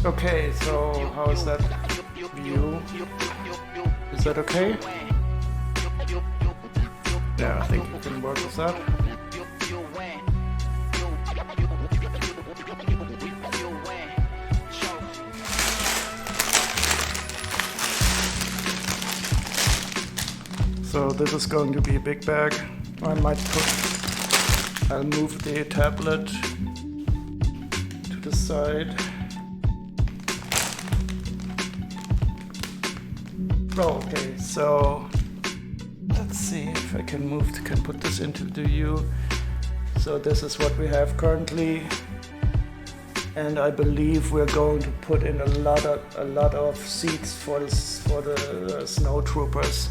Speaker 1: Okay, so how is that view? Is that okay? Yeah, I think you can work with that. So this is going to be a big bag. I'll move the tablet to the side. Okay, so let's see if I can put this into the view. So this is what we have currently, and I believe we're going to put in a lot of seats for the snow troopers.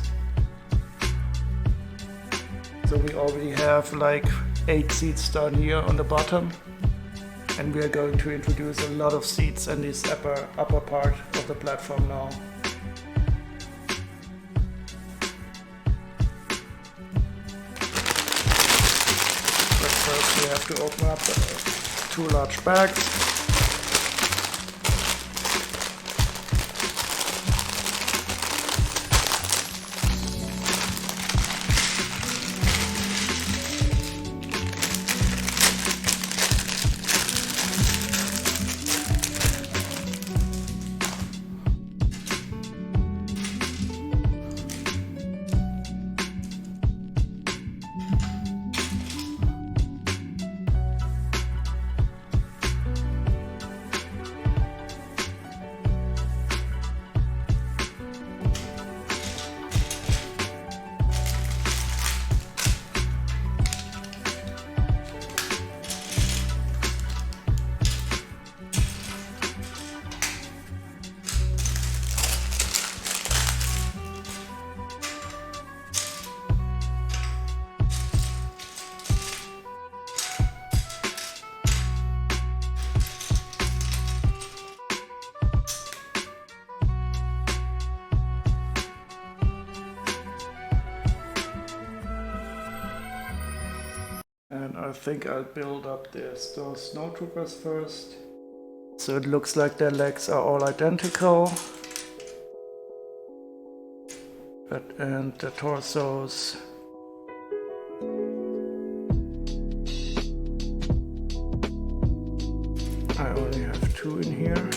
Speaker 1: So we already have like 8 seats down here on the bottom, and we are going to introduce a lot of seats in this upper part of the platform now. First we have to open up 2 large bags. I think I'll build up those snowtroopers first. So it looks like their legs are all identical. And the torsos. I only have 2 in here.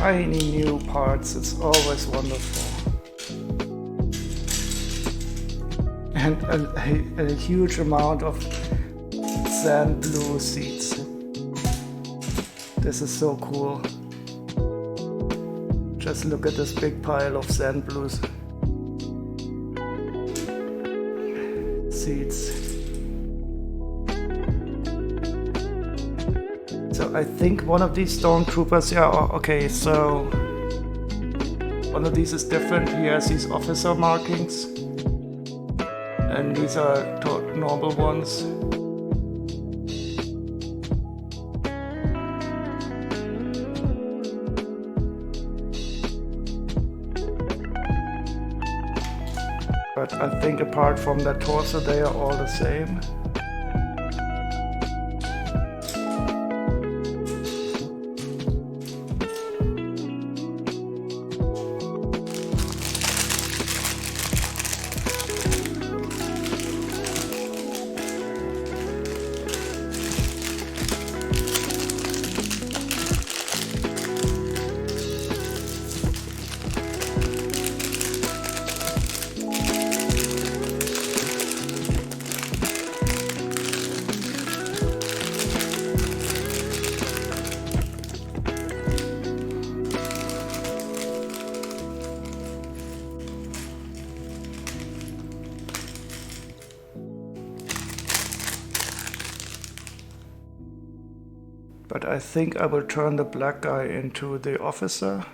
Speaker 1: Shiny new parts, it's always wonderful. And a huge amount of sand blue seeds. This is so cool. Just look at this big pile of sand blues seeds. So I think one of these stormtroopers, yeah, okay, so one of these is different. He has these officer markings, and these are normal ones. But I think apart from that torso, they are all the same. But I think I will turn the black guy into the officer.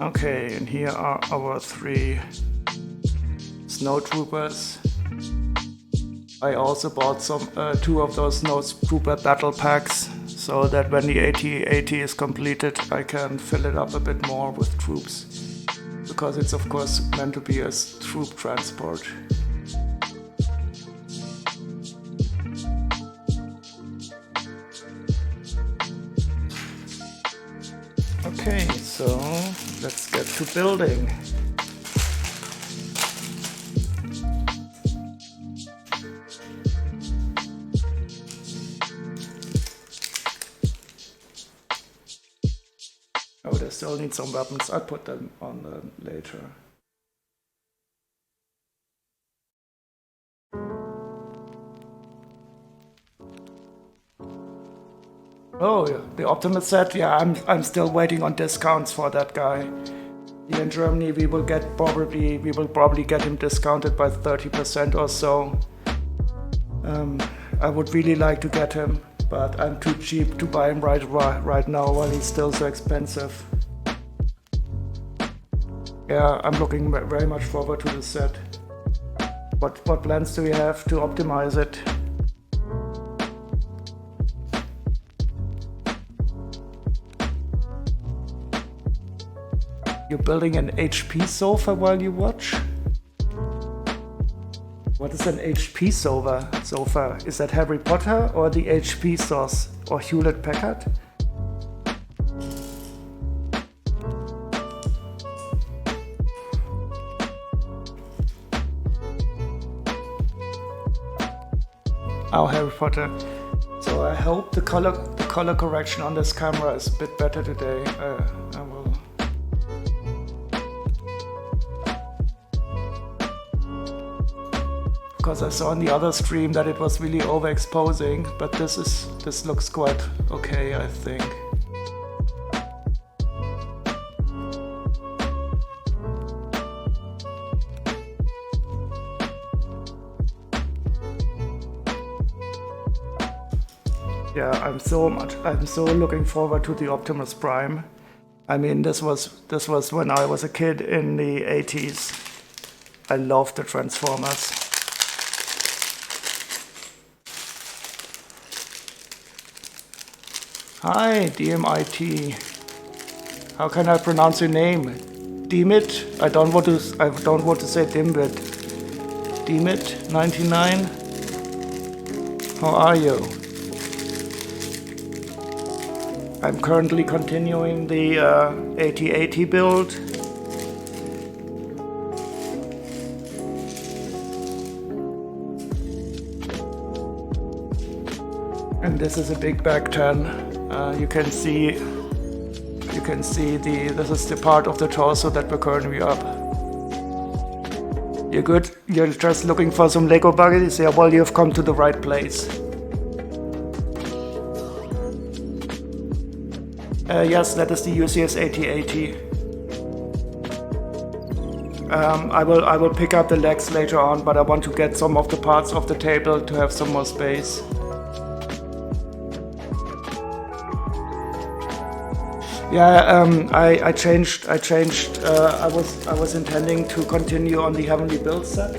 Speaker 1: Okay, and here are our 3 snowtroopers. I also bought some 2 of those snowtrooper battle packs, so that when the AT-AT is completed, I can fill it up a bit more with troops, because it's of course meant to be a troop transport. Okay, so let's get to building. Oh, they still need some weapons. I'll put them on later. Oh, yeah. The Optimus set, yeah, I'm still waiting on discounts for that guy. Here in Germany, we will probably get him discounted by 30% or so. I would really like to get him, but I'm too cheap to buy him right now while he's still so expensive. Yeah, I'm looking very much forward to this set. What plans do you have to optimize it? You're building an HP sofa while you watch? What is an HP sofa? Is that Harry Potter or the HP sauce or Hewlett Packard? Oh, Harry Potter. So I hope the color correction on this camera is a bit better today. I will. Because I saw in the other stream that it was really overexposing, but this looks quite okay, I think. Yeah, I'm so looking forward to the Optimus Prime. I mean, this was when I was a kid in the 80s. I loved the Transformers. Hi, DMIT. How can I pronounce your name? Dimit? I don't want to say Dimbit. Dimit 99. How are you? I'm currently continuing the 8080 build. And this is a big back 10. You can see this is the part of the torso that we're currently up. You're good? You're just looking for some Lego buggies? Yeah, well, you've come to the right place. Yes, that is the UCS 8080. I will pick up the legs later on, but I want to get some of the parts off the table to have some more space. Yeah, I changed. I was intending to continue on the Heavenly Build set.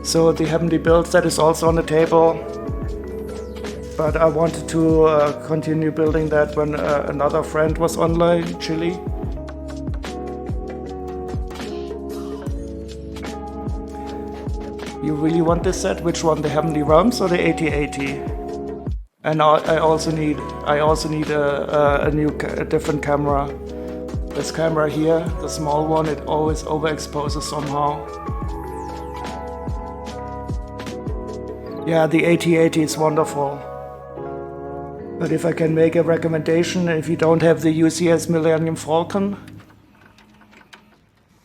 Speaker 1: So the Heavenly Build set is also on the table, but I wanted to continue building that when another friend was online, Chili. You really want this set? Which one, the Heavenly Realms or the 8080? And I also need a different camera. This camera here, the small one, it always overexposes somehow. Yeah, the 8080 is wonderful. But if I can make a recommendation, if you don't have the UCS Millennium Falcon,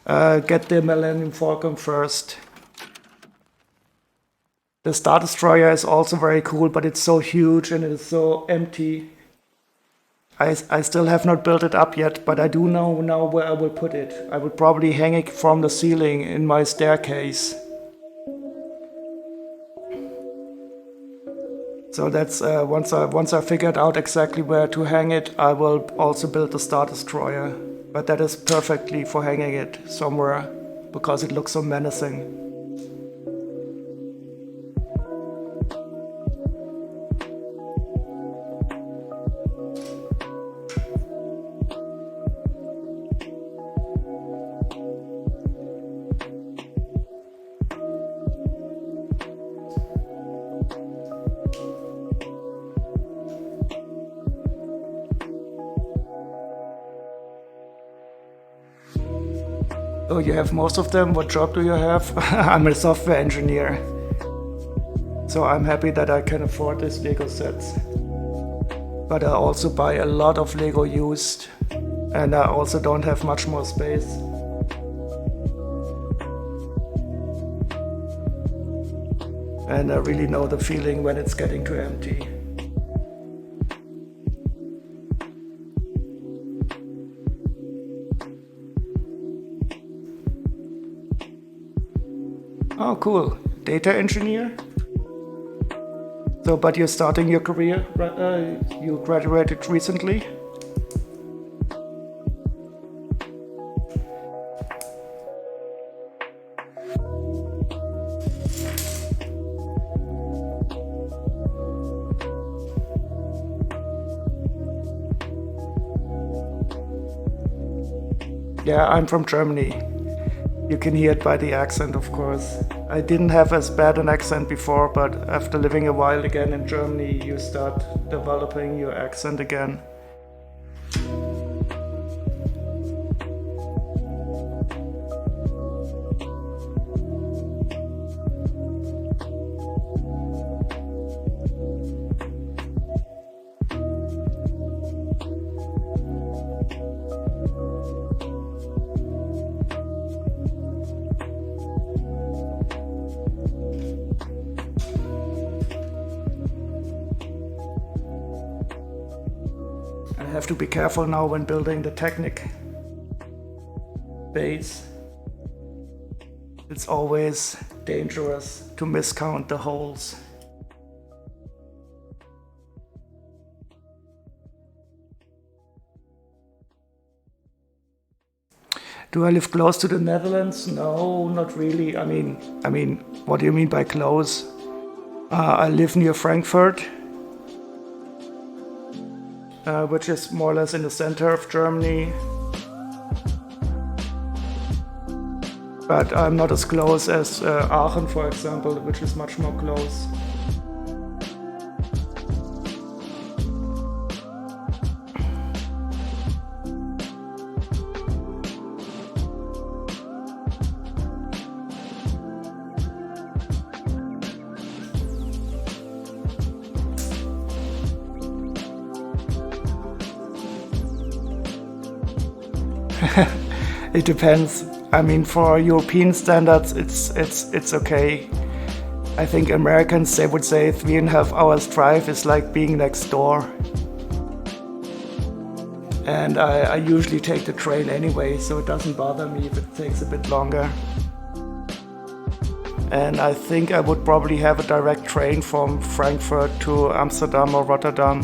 Speaker 1: get the Millennium Falcon first. The Star Destroyer is also very cool, but it's so huge and it is so empty. I still have not built it up yet, but I do know now where I will put it. I would probably hang it from the ceiling in my staircase. So that's once I figured out exactly where to hang it, I will also build the Star Destroyer. But that is perfectly for hanging it somewhere, because it looks so menacing. Oh, you have most of them? What job do you have? I'm a software engineer. So I'm happy that I can afford these Lego sets. But I also buy a lot of Lego used. And I also don't have much more space. And I really know the feeling when it's getting too empty. Oh, cool. Data engineer? So, but you're starting your career, you graduated recently? Yeah, I'm from Germany. You can hear it by the accent, of course. I didn't have as bad an accent before, but after living a while again in Germany, you start developing your accent again. I have to be careful now when building the Technic base. It's always dangerous to miscount the holes. Do I live close to the Netherlands? No, not really. I mean, what do you mean by close? I live near Frankfurt, which is more or less in the center of Germany. But I'm not as close as Aachen, for example, which is much more close. It depends. I mean, for European standards, it's okay. I think Americans, they would say 3.5 hours drive is like being next door. And I usually take the train anyway, so it doesn't bother me if it takes a bit longer. And I think I would probably have a direct train from Frankfurt to Amsterdam or Rotterdam.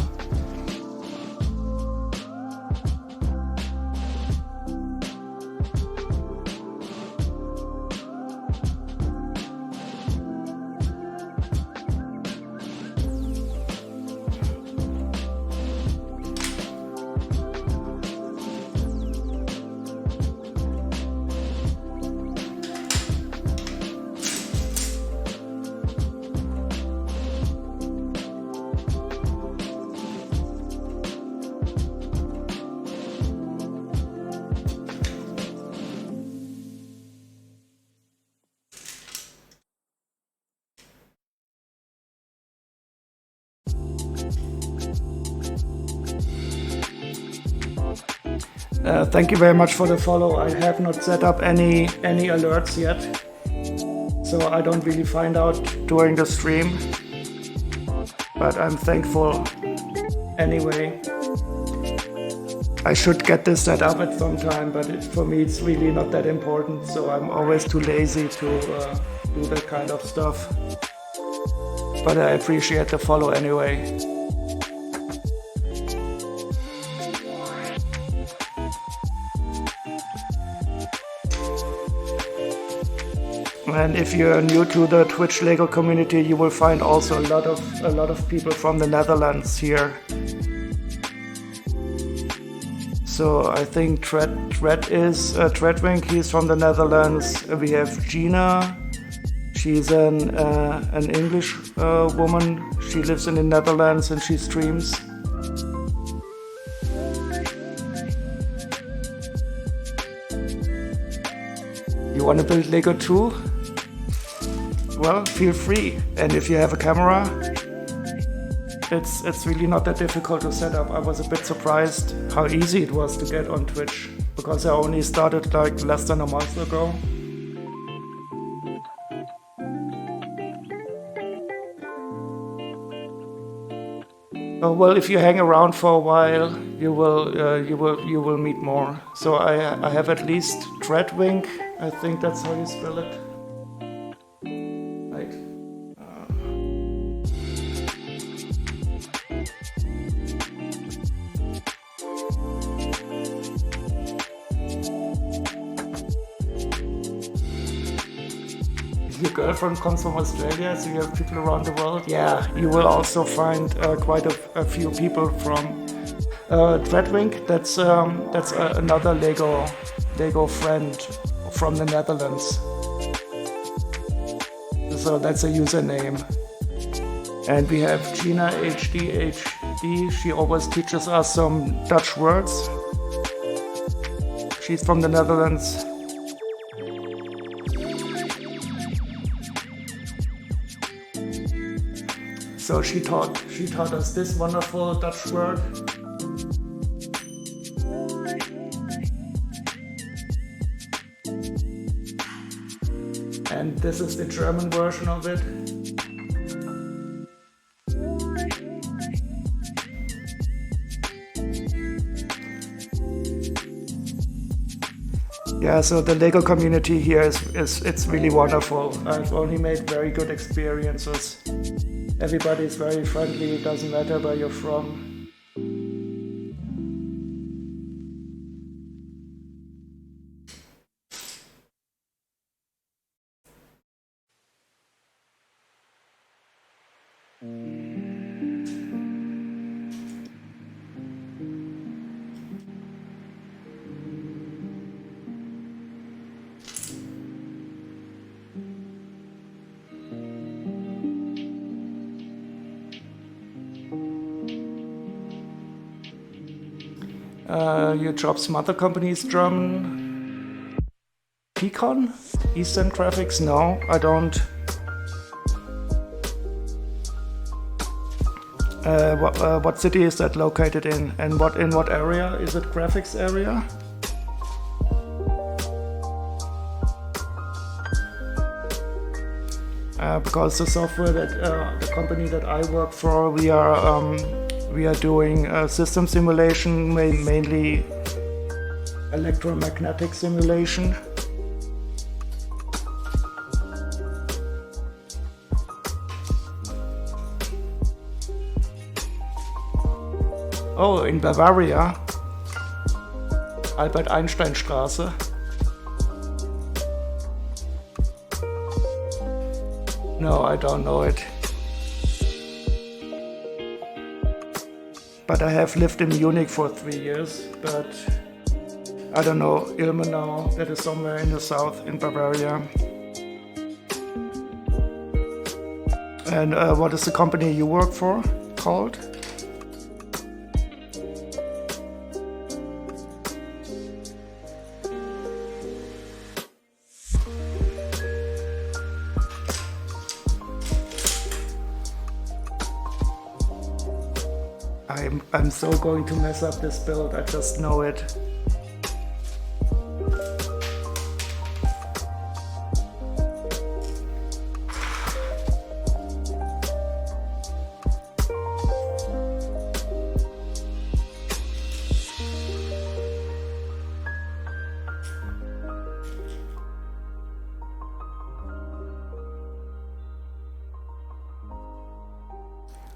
Speaker 1: Thank you very much for the follow. I have not set up any alerts yet, so I don't really find out during the stream, but I'm thankful anyway. I should get this set up at some time, but for me it's really not that important, so I'm always too lazy to do that kind of stuff. But I appreciate the follow anyway. And if you're new to the Twitch Lego community, you will find also a lot of people from the Netherlands here. So I think Treadwink, he's from the Netherlands. We have Gina. She's an English woman. She lives in the Netherlands and she streams. You want to build Lego too? Well, feel free. And if you have a camera, it's really not that difficult to set up. I was a bit surprised how easy it was to get on Twitch, because I only started like less than a month ago. Well, if you hang around for a while, you will meet more. So I have at least Treadwink. I think that's how you spell it. Right. Your girlfriend comes from Australia, so you have people around the world. Yeah, you will also find quite a few people from Dreadwink. That's another Lego friend from the Netherlands. So that's a username. And we have Gina HD. She always teaches us some Dutch words. She's from the Netherlands. So she taught us this wonderful Dutch word. And this is the German version of it. Yeah, so the Lego community here it's really wonderful. I've only made very good experiences. Everybody is very friendly, it doesn't matter where you're from. Your job's mother company is German. Qui-Gon? Eastern Graphics? No, I don't. What city is that located in? And in what area? Is it graphics area? Because the software that the company that I work for, we are doing system simulation, mainly electromagnetic simulation. Oh, in Bavaria, Albert-Einstein-Straße. No, I don't know it. But I have lived in Munich for 3 years, but I don't know, Ilmenau, that is somewhere in the south in Bavaria. And what is the company you work for called? I'm so going to mess up this build, I just know it.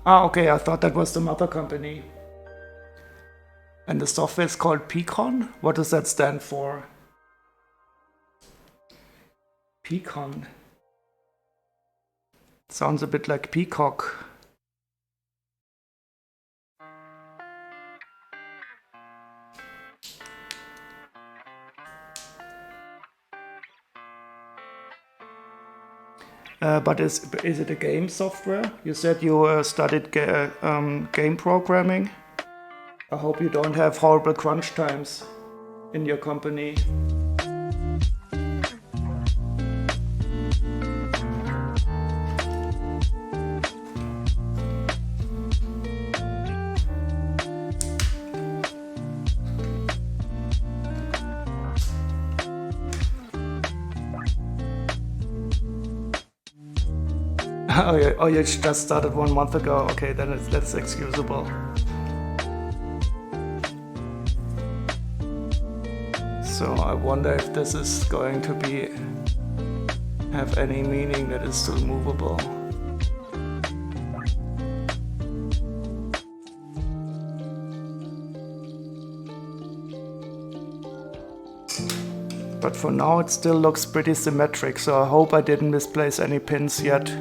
Speaker 1: Ah, okay, I thought that was the mother company. And the software is called Peacon? What does that stand for? Peacon. Sounds a bit like peacock. But is it a game software? You said you studied game programming. I hope you don't have horrible crunch times in your company. Oh, you just started 1 month ago. Okay, then that's excusable. So I wonder if this is going to have any meaning that is still movable. But for now it still looks pretty symmetric, so I hope I didn't misplace any pins yet.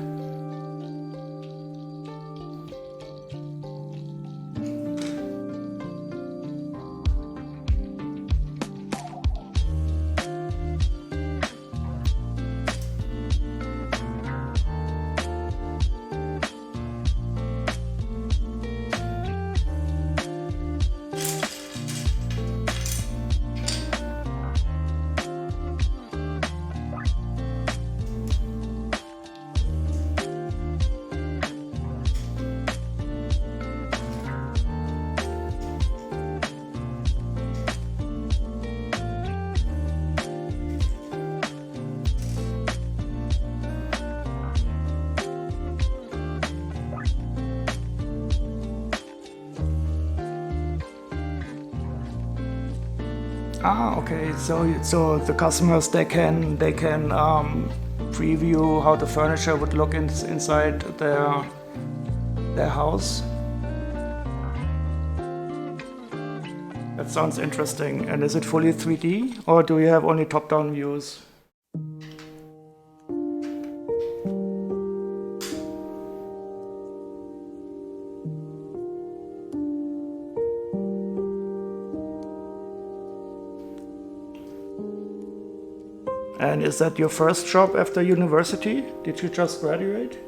Speaker 1: Ah, okay. So the customers they can preview how the furniture would look inside their house. That sounds interesting. And is it fully 3D, or do you have only top-down views? And is that your first job after university? Did you just graduate?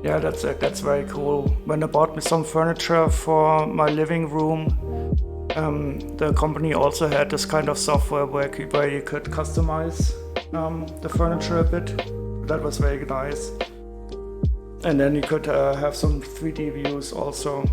Speaker 1: Yeah, that's very cool. When I bought me some furniture for my living room, the company also had this kind of software where you could customize the furniture a bit. That was very nice. And then you could have some 3D views also.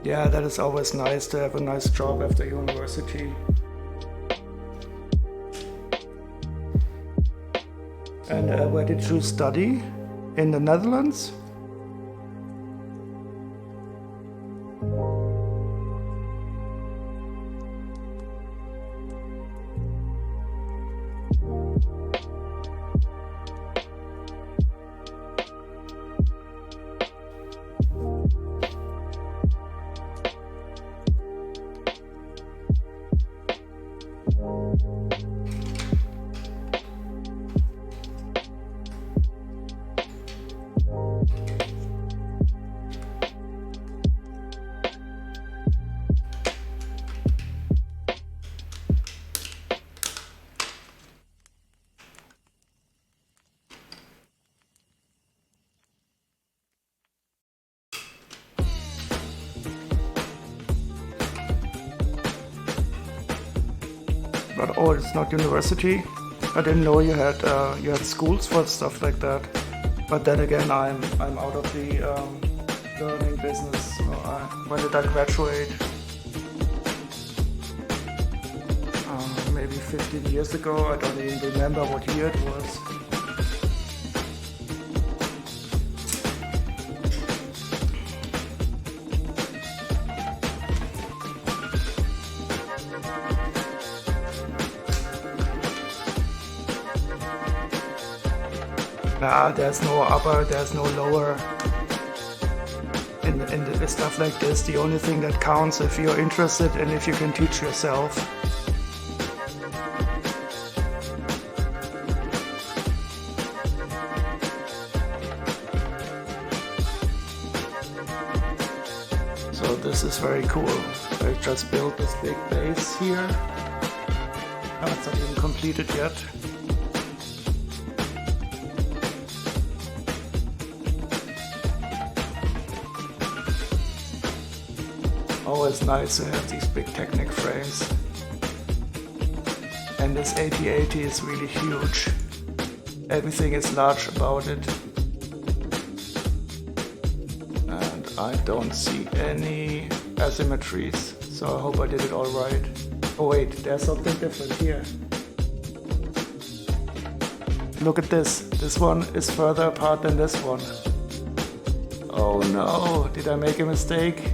Speaker 1: Yeah, that is always nice to have a nice job after university. And where did you study? In the Netherlands? But oh, it's not university. I didn't know you had schools for stuff like that. But then again, I'm out of the learning business. So when did I graduate? Maybe 15 years ago. I don't even remember what year it was. Nah, there's no upper, there's no lower. In the stuff like this, the only thing that counts if you're interested and if you can teach yourself. So this is very cool. I just built this big base here. Oh, it's not even completed yet. Always nice to have these big Technic frames. And this 8080 is really huge. Everything is large about it. And I don't see any asymmetries, so I hope I did it all right. Oh wait, there's something different here. Look at this. This one is further apart than this one. Oh no, did I make a mistake?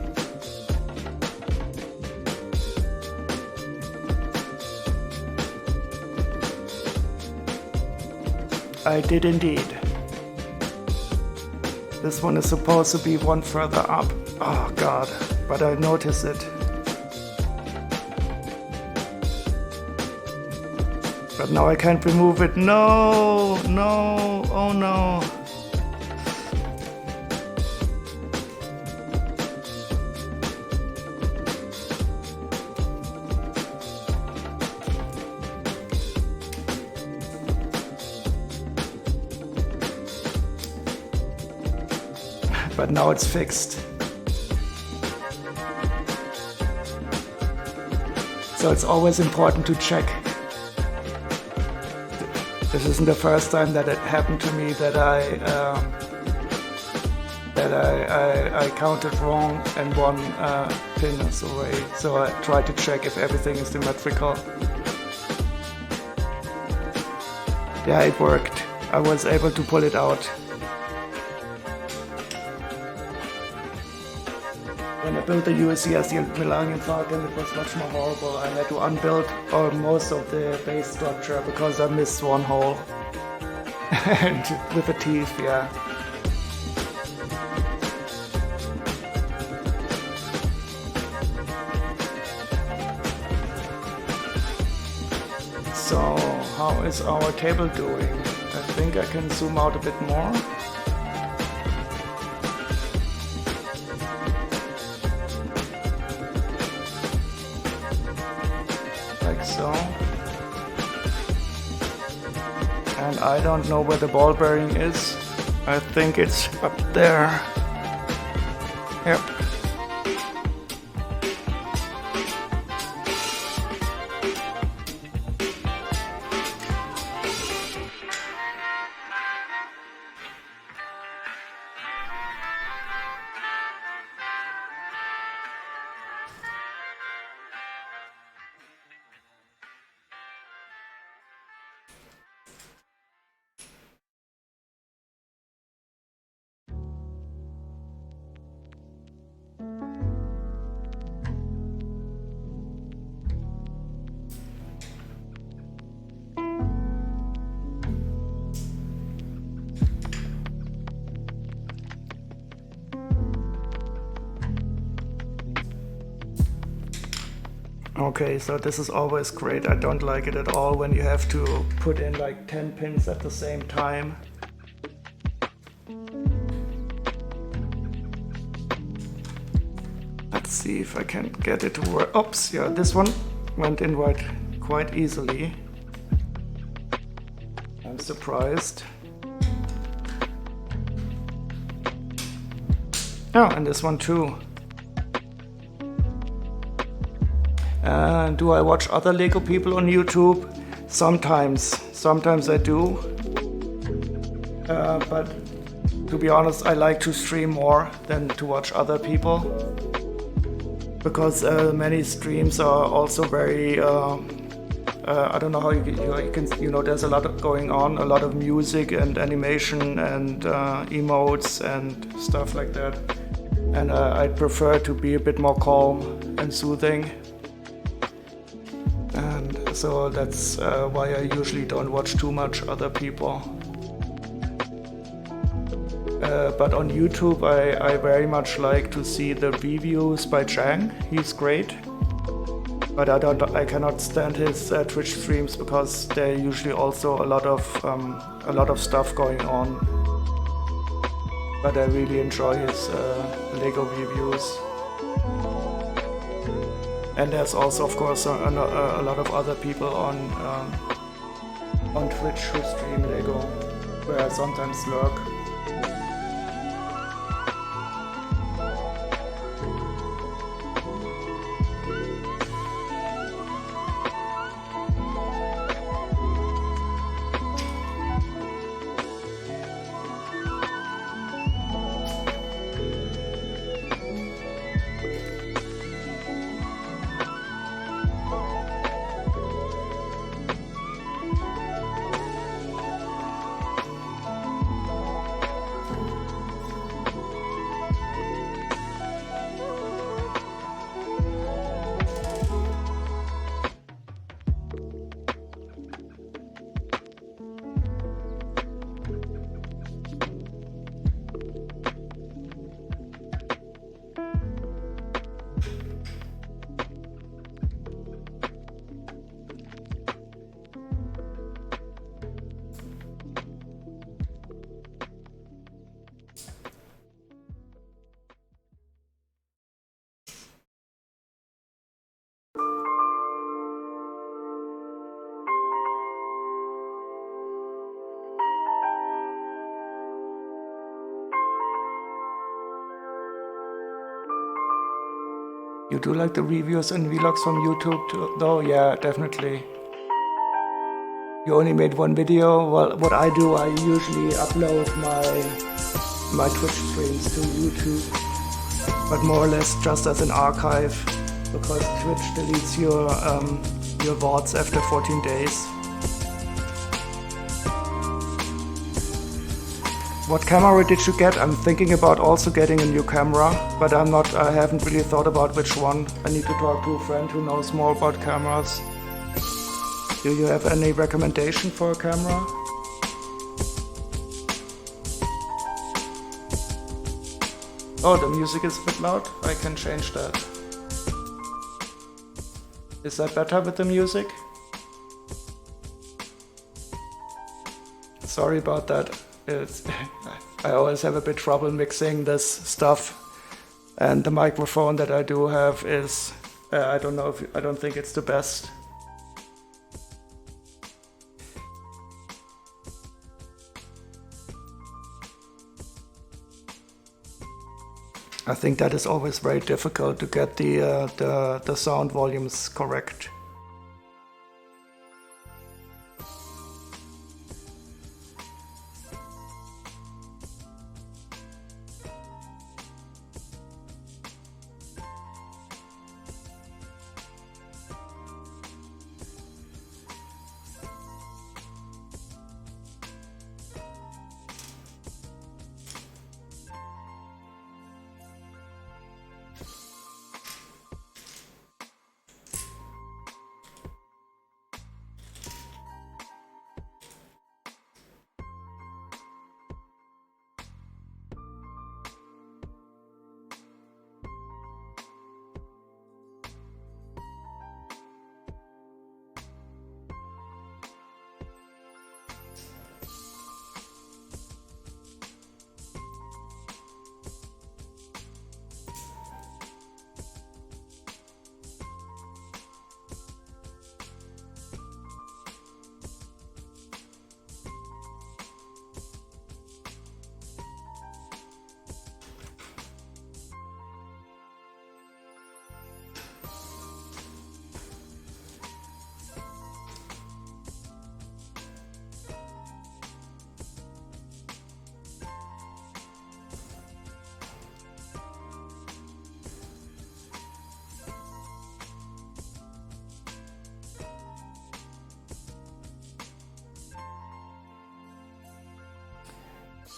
Speaker 1: I did indeed. This one is supposed to be one further up. Oh god, but I noticed it. But now I can't remove it. No, no, oh no. But now it's fixed. So it's always important to check. This isn't the first time that it happened to me that I counted wrong and one pin is away. So I tried to check if everything is symmetrical. Yeah, it worked. I was able to pull it out. When I built the USCS, the Millennium Falcon, it was much more horrible. I had to unbuild most of the base structure because I missed one hole. And with the teeth, yeah. So, how is our table doing? I think I can zoom out a bit more. So, and I don't know where the ball bearing is. I think it's up there. Yep. Okay, so this is always great. I don't like it at all when you have to put in like 10 pins at the same time. Let's see if I can get it to work. Oops, yeah, this one went in quite easily. I'm surprised. Oh, and this one too. Do I watch other Lego people on YouTube? Sometimes I do. But to be honest, I like to stream more than to watch other people. Because many streams are also very, I don't know how you can, there's a lot going on, a lot of music and animation and emotes and stuff like that. And I'd prefer to be a bit more calm and soothing. And so that's why I usually don't watch too much other people. But on YouTube, I very much like to see the reviews by Chang. He's great. But I cannot stand his Twitch streams because there are usually also a lot of stuff going on. But I really enjoy his Lego reviews. And there's also, of course, a lot of other people on Twitch who stream Lego, where I sometimes lurk. You do like the reviews and vlogs from YouTube too? Oh yeah, definitely. You only made one video? Well, what I do, I usually upload my Twitch streams to YouTube, but more or less just as an archive, because Twitch deletes your VODs after 14 days. What camera did you get? I'm thinking about also getting a new camera, but I haven't really thought about which one. I need to talk to a friend who knows more about cameras. Do you have any recommendation for a camera? Oh, the music is a bit loud. I can change that. Is that better with the music? Sorry about that. I always have a bit trouble mixing this stuff, and the microphone that I do have is I don't think it's the best. I think that is always very difficult to get the sound volumes correct.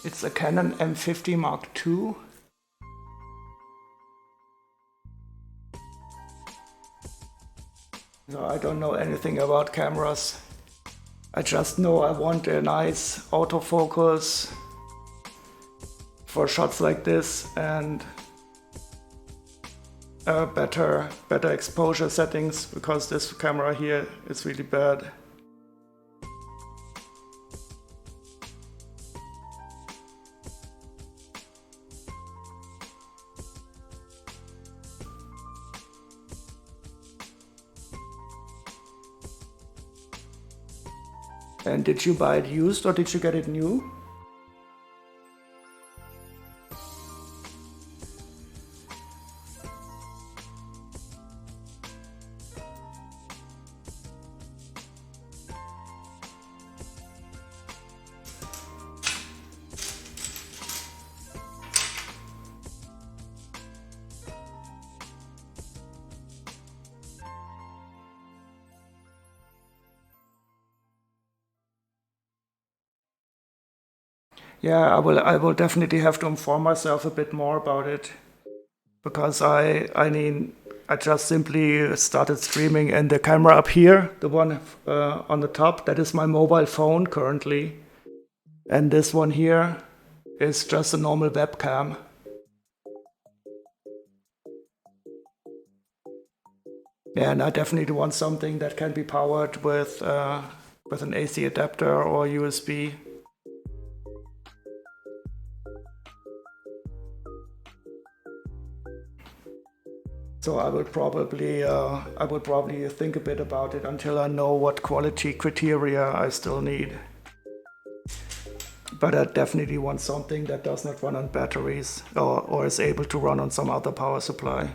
Speaker 1: It's a Canon M50 Mark II. No, I don't know anything about cameras. I just know I want a nice autofocus for shots like this, and better exposure settings, because this camera here is really bad. And did you buy it used or did you get it new? Yeah, I will definitely have to inform myself a bit more about it, because I mean, I just simply started streaming, and the camera up here, the one on the top, that is my mobile phone currently, and this one here is just a normal webcam. Yeah, and I definitely want something that can be powered with an AC adapter or USB. So I would probably think a bit about it until I know what quality criteria I still need. But I definitely want something that does not run on batteries or is able to run on some other power supply.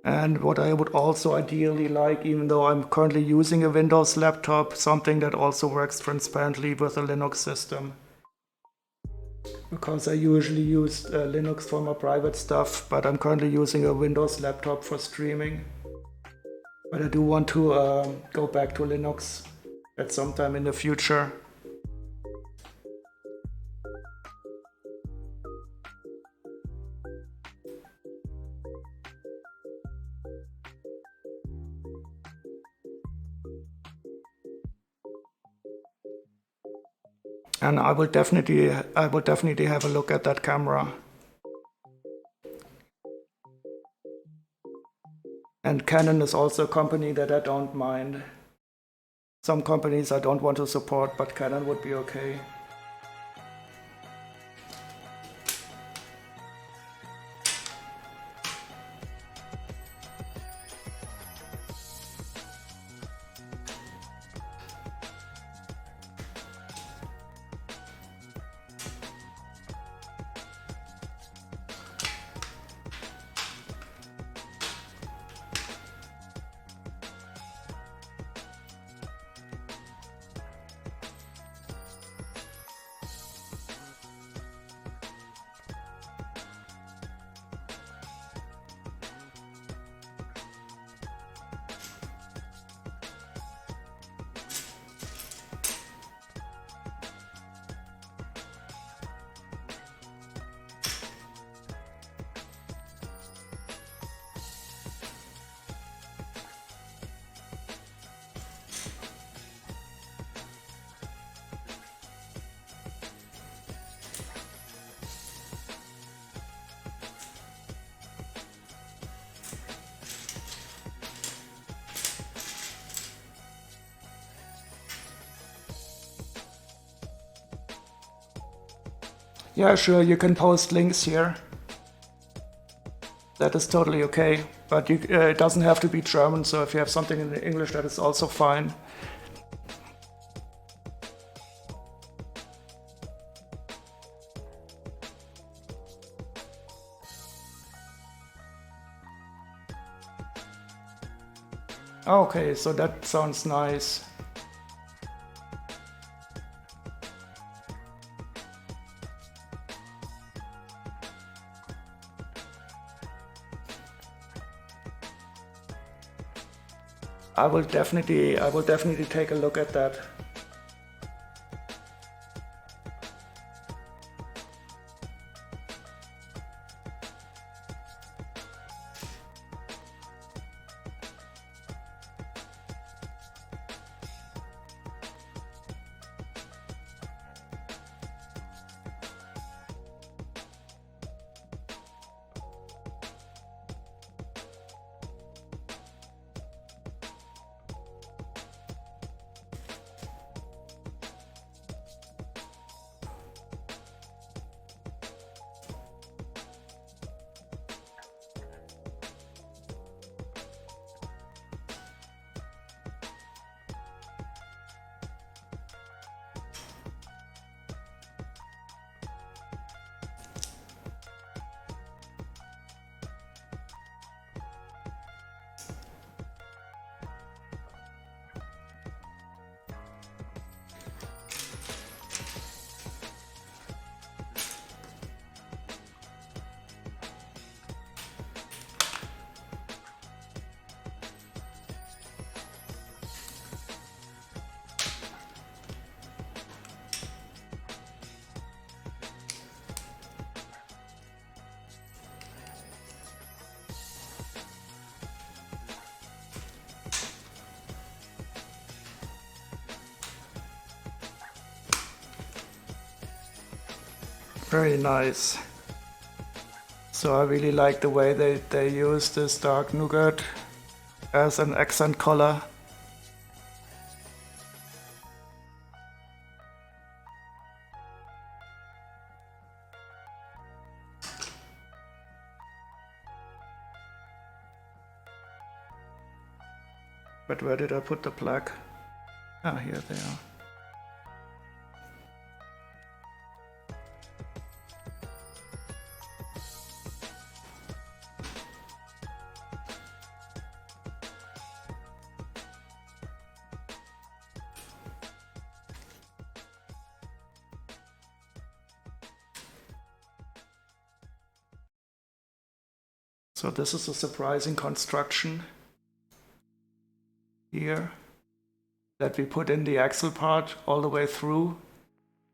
Speaker 1: And what I would also ideally like, even though I'm currently using a Windows laptop, something that also works transparently with a Linux system. Because I usually use Linux for my private stuff, but I'm currently using a Windows laptop for streaming. But I do want to go back to Linux at some time in the future. And I will definitely have a look at that camera. And Canon is also a company that I don't mind. Some companies I don't want to support, but Canon would be okay. Yeah, sure, you can post links here. That is totally okay, but it doesn't have to be German, so if you have something in English, that is also fine. Okay, so that sounds nice. I will definitely take a look at that. Very nice. So I really like the way they use this dark nougat as an accent color. But where did I put the black? Ah, here they are. So this is a surprising construction here that we put in the axle part all the way through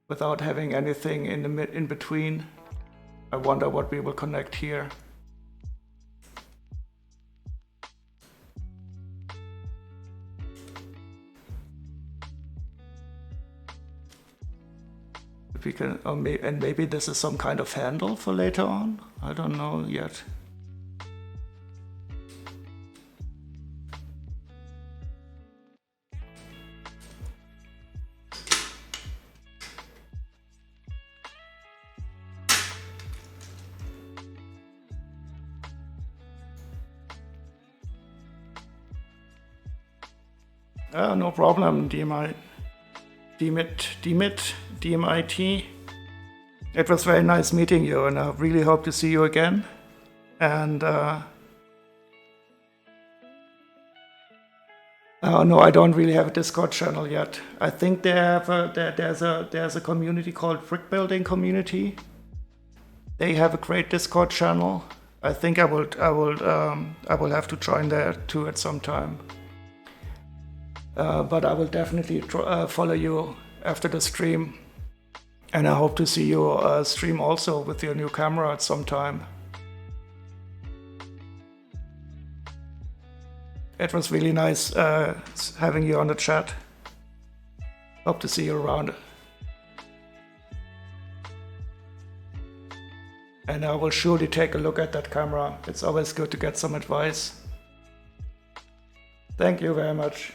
Speaker 1: without having anything in between. I wonder what we will connect here. If we can, and maybe this is some kind of handle for later on. I don't know yet. No problem, DMIT. It was very nice meeting you, and I really hope to see you again. And oh no, I don't really have a Discord channel yet. I think they have there's a community called Brick Building Community. They have a great Discord channel. I think I will have to join there too at some time. But I will definitely follow you after the stream, and I hope to see you stream also with your new camera at some time. It was really nice having you on the chat. Hope to see you around. And I will surely take a look at that camera. It's always good to get some advice. Thank you very much.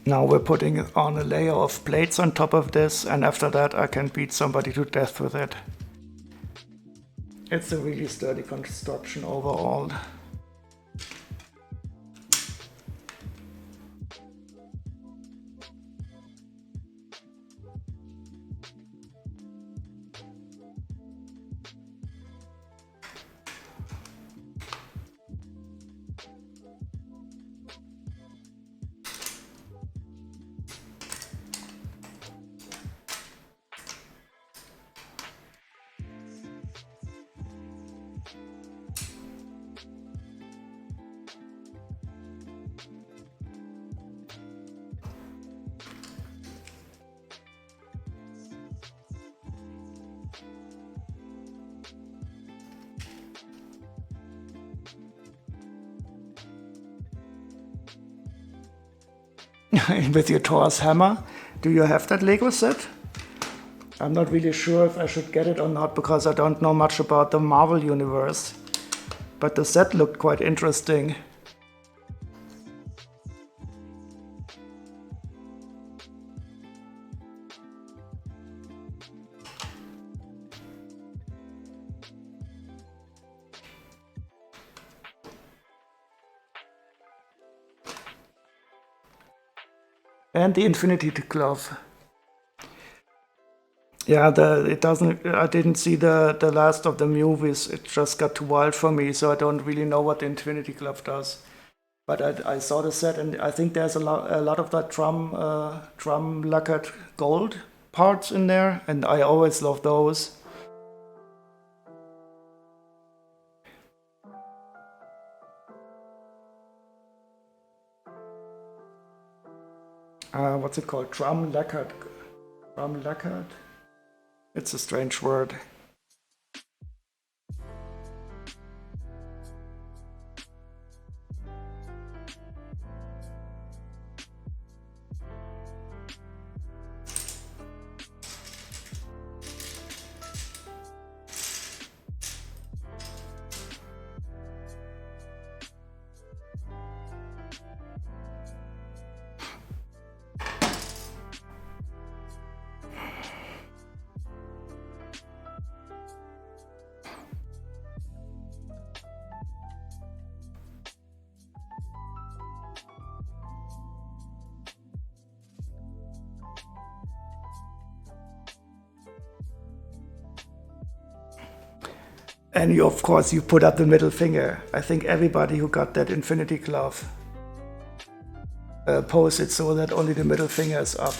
Speaker 1: Now we're putting on a layer of plates on top of this, and after that I can beat somebody to death with it. It's a really sturdy construction overall. With your Thor's hammer. Do you have that Lego set? I'm not really sure if I should get it or not because I don't know much about the Marvel universe. But the set looked quite interesting. And the Infinity Glove. Yeah, it doesn't. I didn't see the last of the movies. It just got too wild for me, so I don't really know what the Infinity Glove does. But I saw the set, and I think there's a lot of that drum lacquered gold parts in there, and I always love those. What's it called? Drum lacquered. Drum lacquered. It's a strange word. And you, of course, you put up the middle finger. I think everybody who got that Infinity Glove posed it so that only the middle finger is up.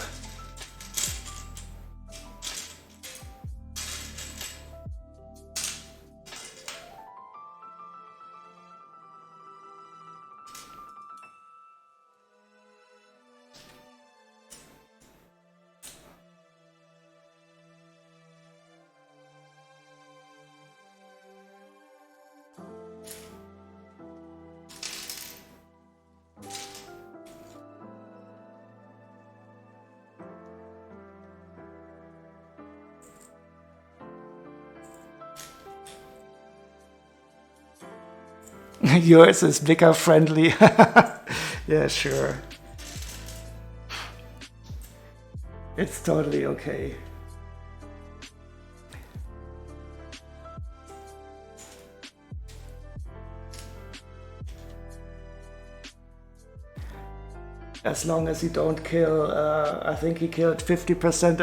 Speaker 1: Yours is bigger friendly. Yeah, sure. It's totally okay. As long as you don't kill, I think he killed 50%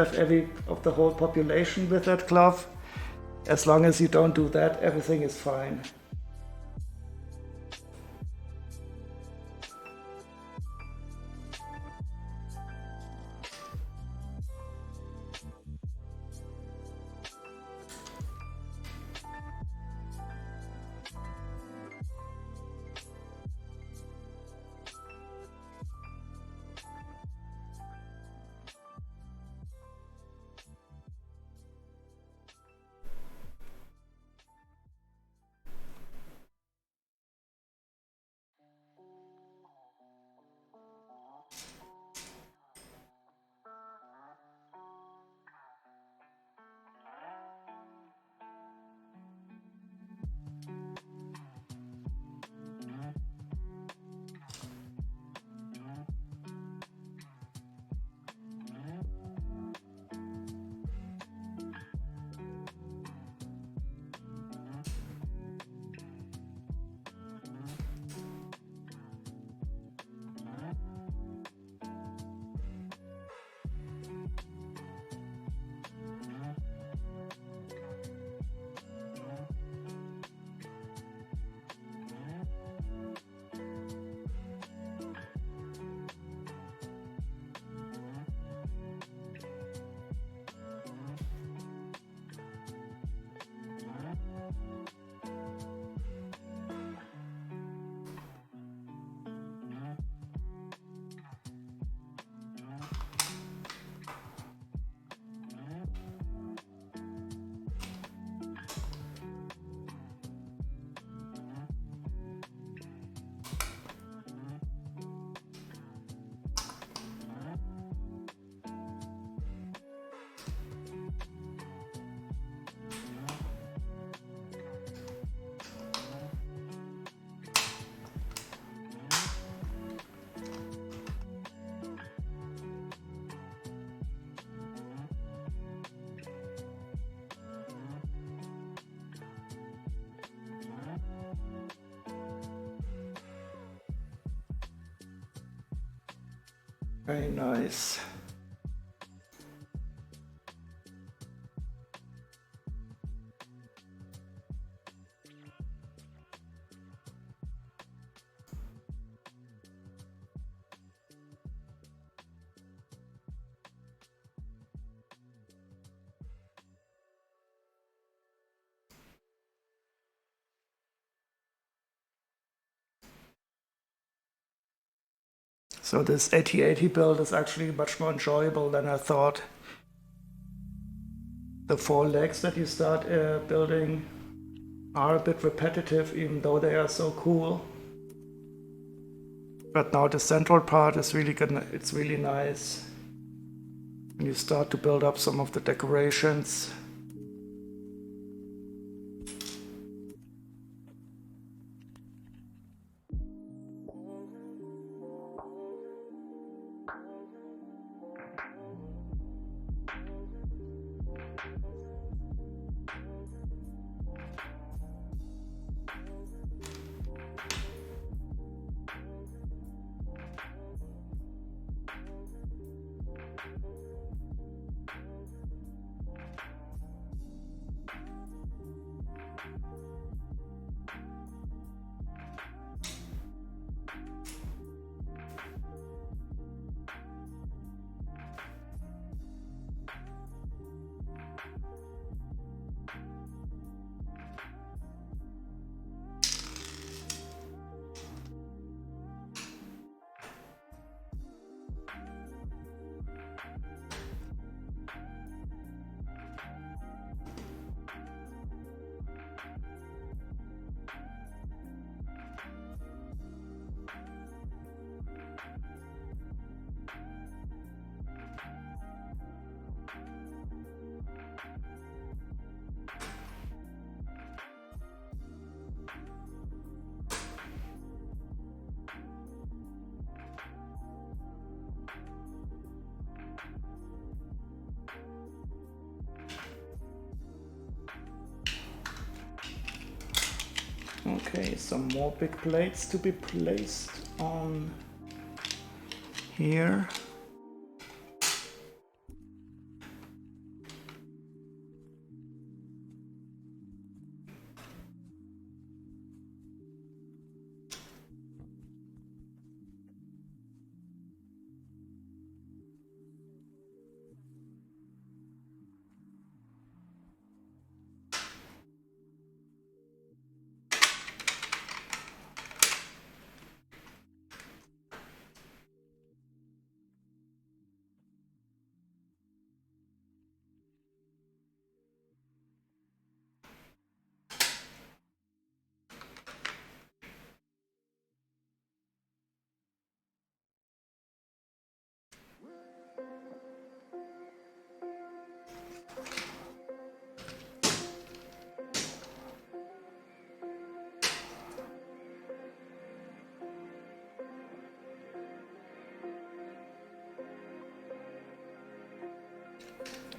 Speaker 1: of the whole population with that glove. As long as you don't do that, everything is fine. Very nice. So this 8080 build is actually much more enjoyable than I thought. The 4 legs that you start building are a bit repetitive, even though they are so cool. But now the central part is really good. It's really nice. And you start to build up some of the decorations. Okay, some more big plates to be placed on here.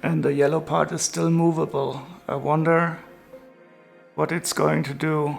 Speaker 1: And the yellow part is still movable. I wonder what it's going to do.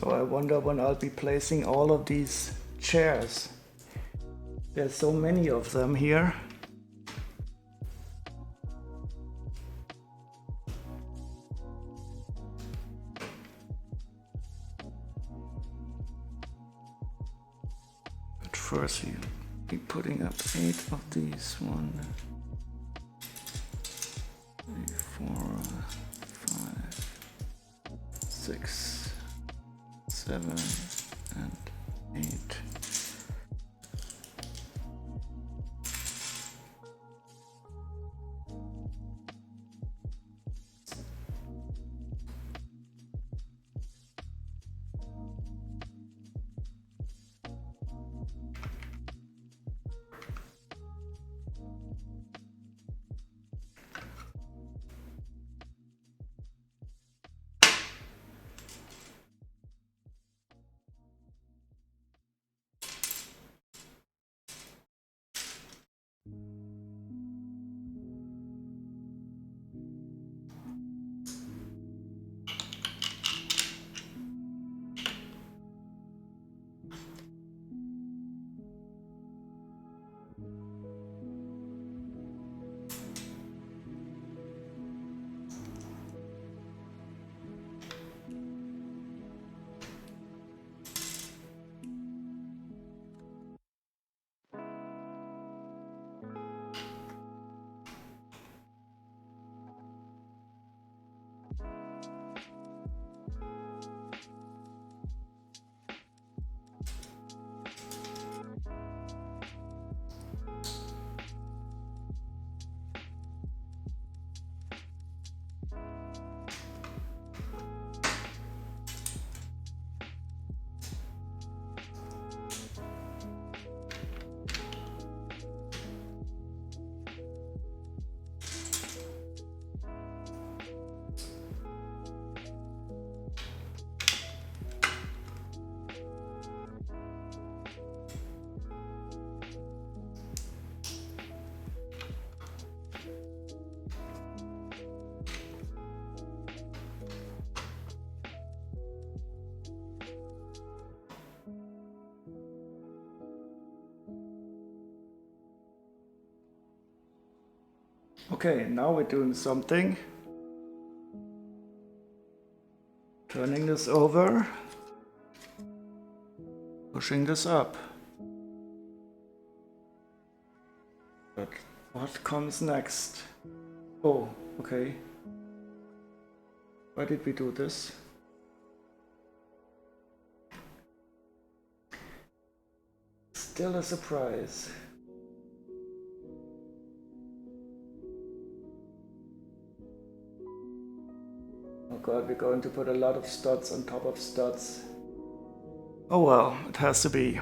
Speaker 1: So I wonder when I'll be placing all of these chairs. There's so many of them here. But first we'll be putting up 8 of these. 1, 3, 4, 5, 6, 7, and 8. Okay, now we're doing something. Turning this over, pushing this up. But what comes next? Oh, okay. Why did we do this? Still a surprise. Oh god, we're going to put a lot of studs on top of studs. Oh well, it has to be.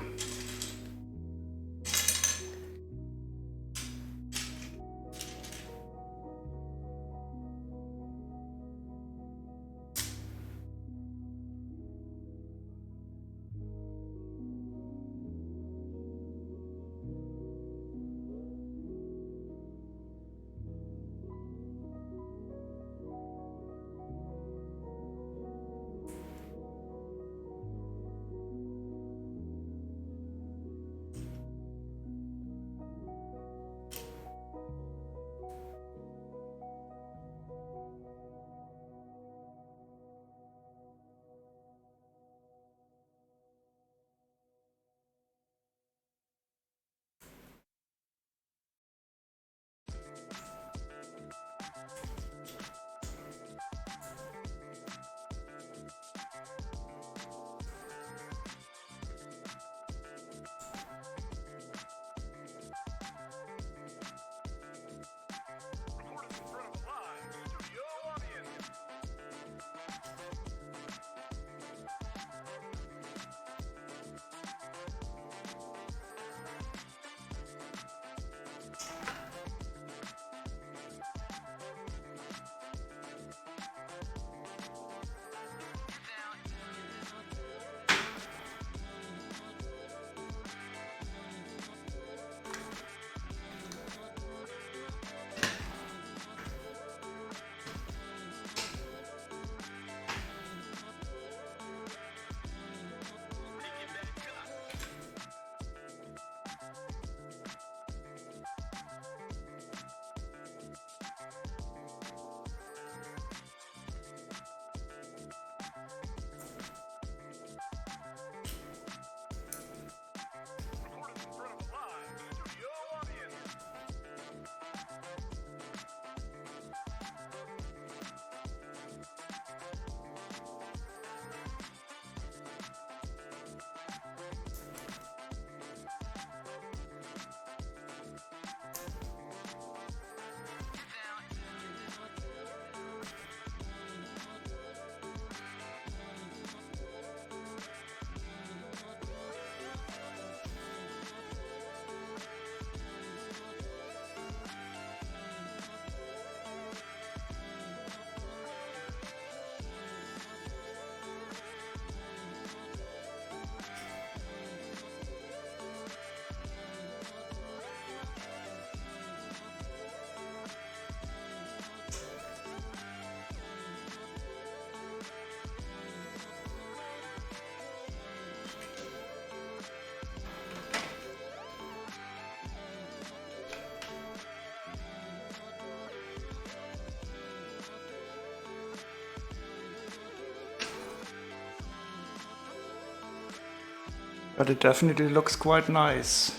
Speaker 1: But it definitely looks quite nice.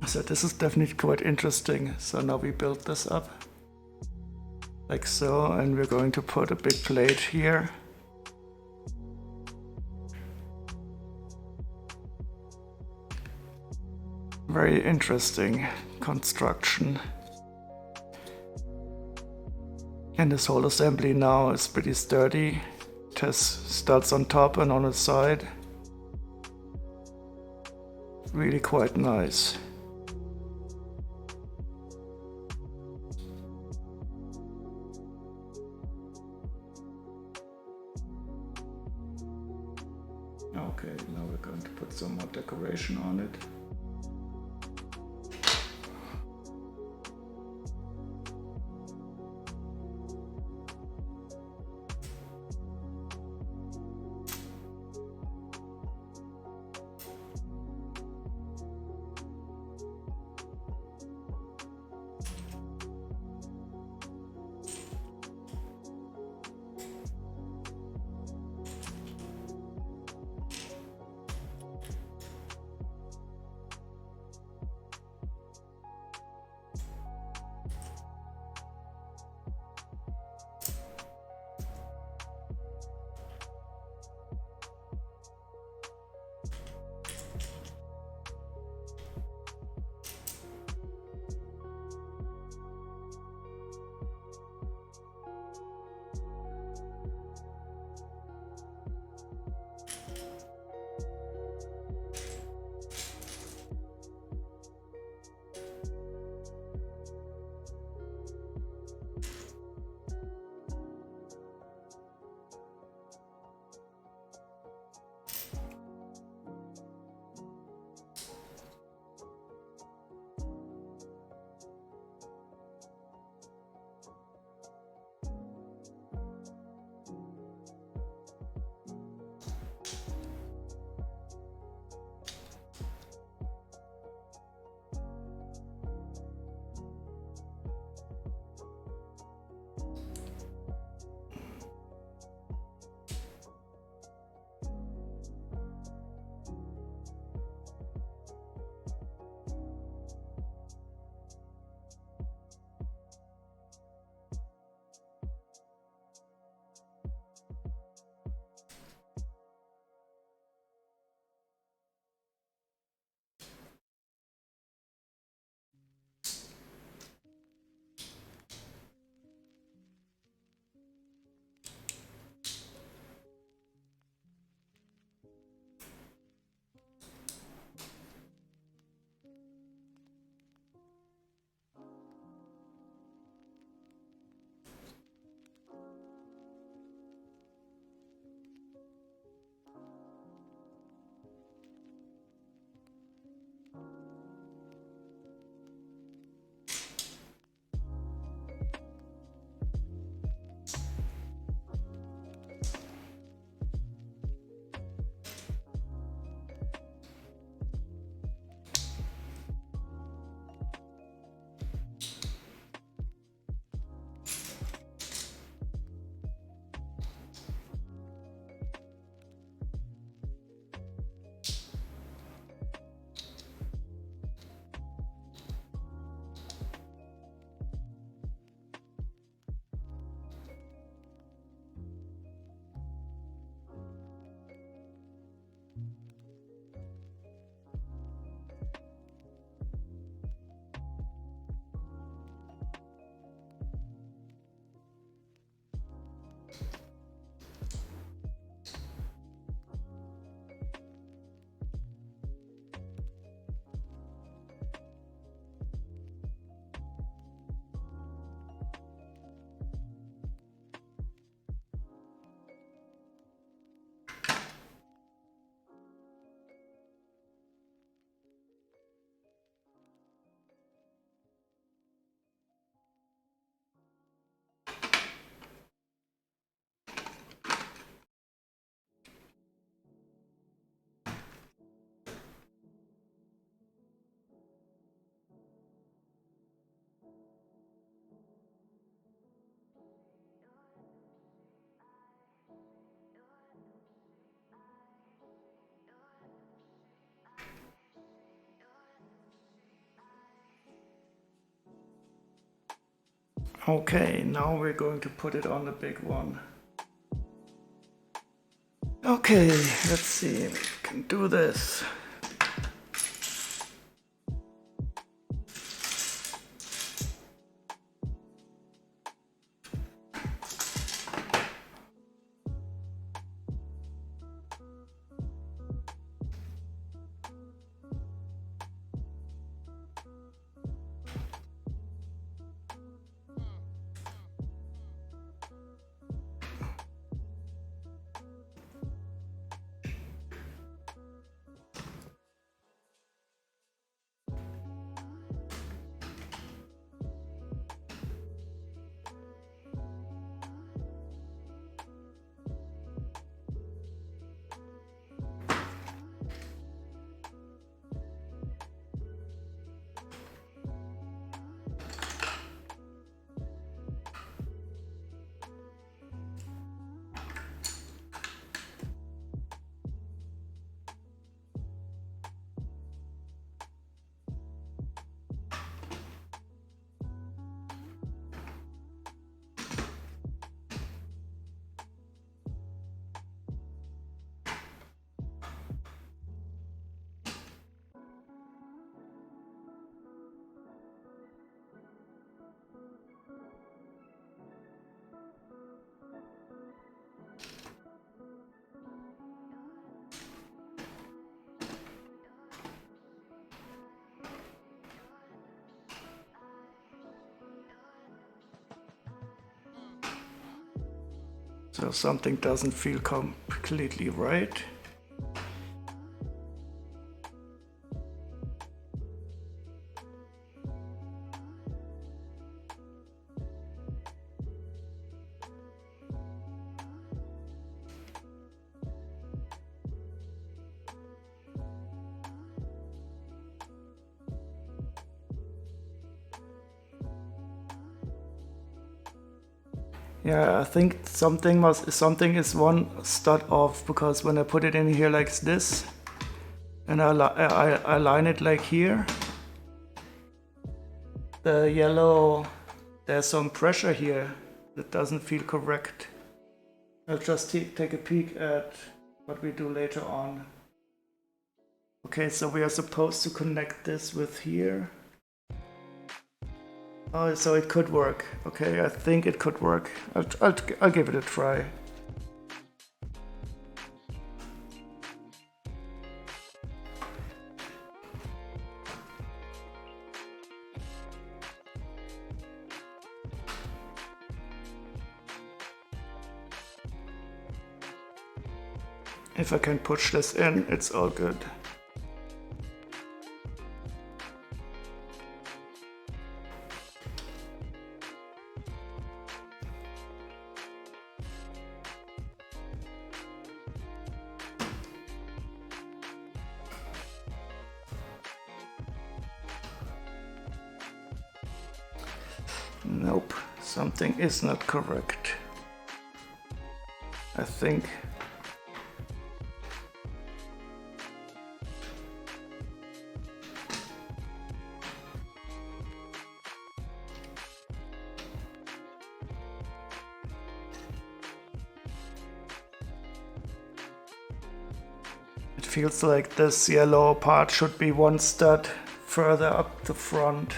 Speaker 1: So this is definitely quite interesting. So now we build this up like so, and we're going to put a big plate here. Very interesting construction. And this whole assembly now is pretty sturdy. It has studs on top and on the side. Really quite nice. Okay, now we're going to put some more decoration on it. Okay, now we're going to put it on the big one. Okay, let's see, we can do this. So something doesn't feel completely right. Yeah, I think something is one stud off, because when I put it in here like this, and I line it like here, the yellow, there's some pressure here that doesn't feel correct. I'll just take a peek at what we do later on. Okay, so we are supposed to connect this with here. Oh, so it could work. Okay, I think it could work. I'll give it a try. If I can push this in, it's all good. Nope, something is not correct. I think. It feels like this yellow part should be one stud further up the front.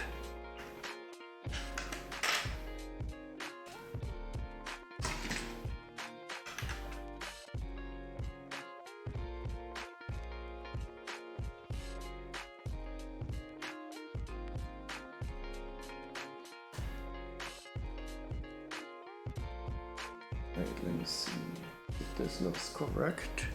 Speaker 1: Wait, let me see if this looks correct.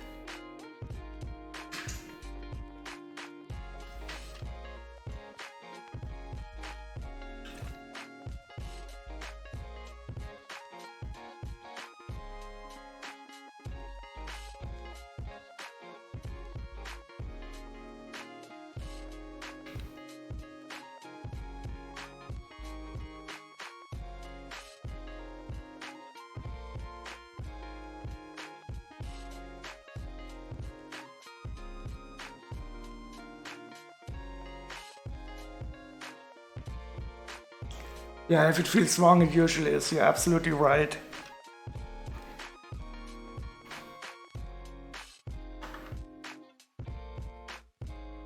Speaker 1: Yeah, if it feels wrong, it usually is. You're absolutely right.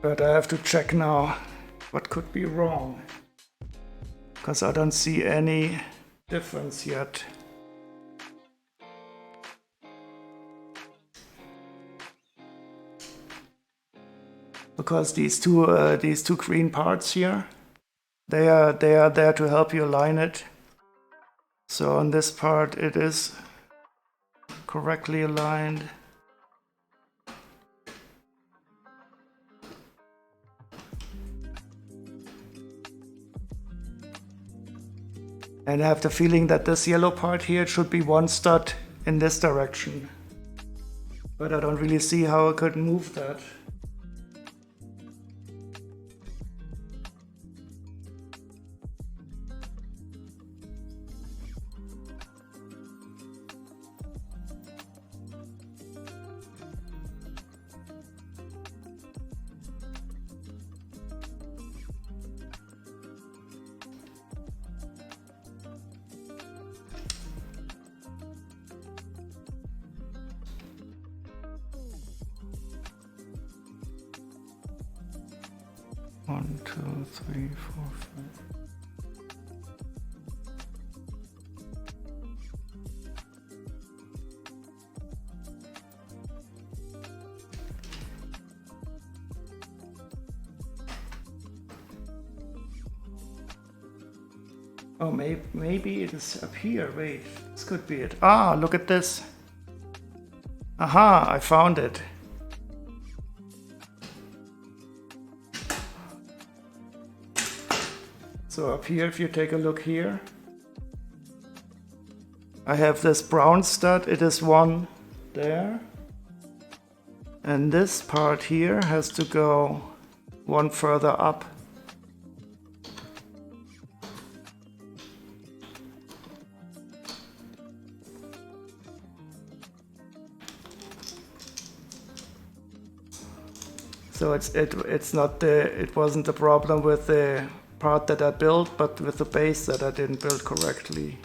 Speaker 1: But I have to check now what could be wrong, because I don't see any difference yet. Because these two green parts here, they are there to help you align it. So on this part it is correctly aligned. And I have the feeling that this yellow part here should be one stud in this direction. But I don't really see how I could move that. One, two, three, four, five. Oh, maybe it is up here. Wait, this could be it. Ah, look at this. Aha, I found it. So up here, if you take a look here, I have this brown stud. It is one there. And this part here has to go one further up. So it wasn't the problem with the part that I built, but with the base that I didn't build correctly.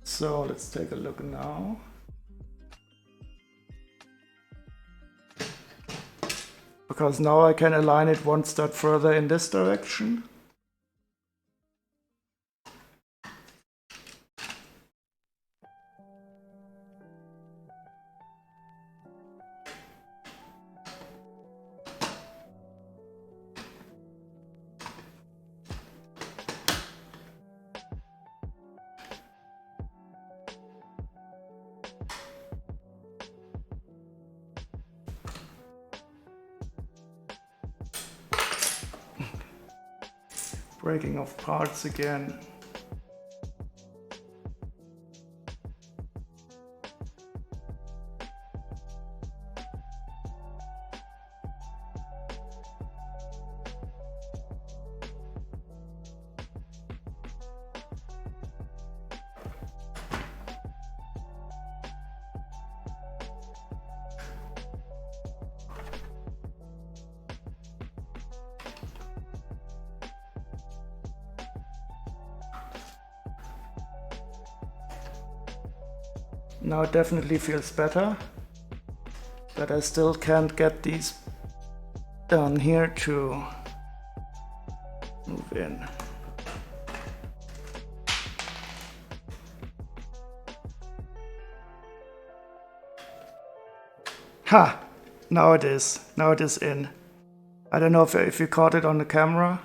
Speaker 1: So let's take a look now. Because now I can align it one stud further in this direction. Breaking of parts again. Now it definitely feels better, but I still can't get these down here to move in. Ha! Now it is. Now it is in. I don't know if you caught it on the camera.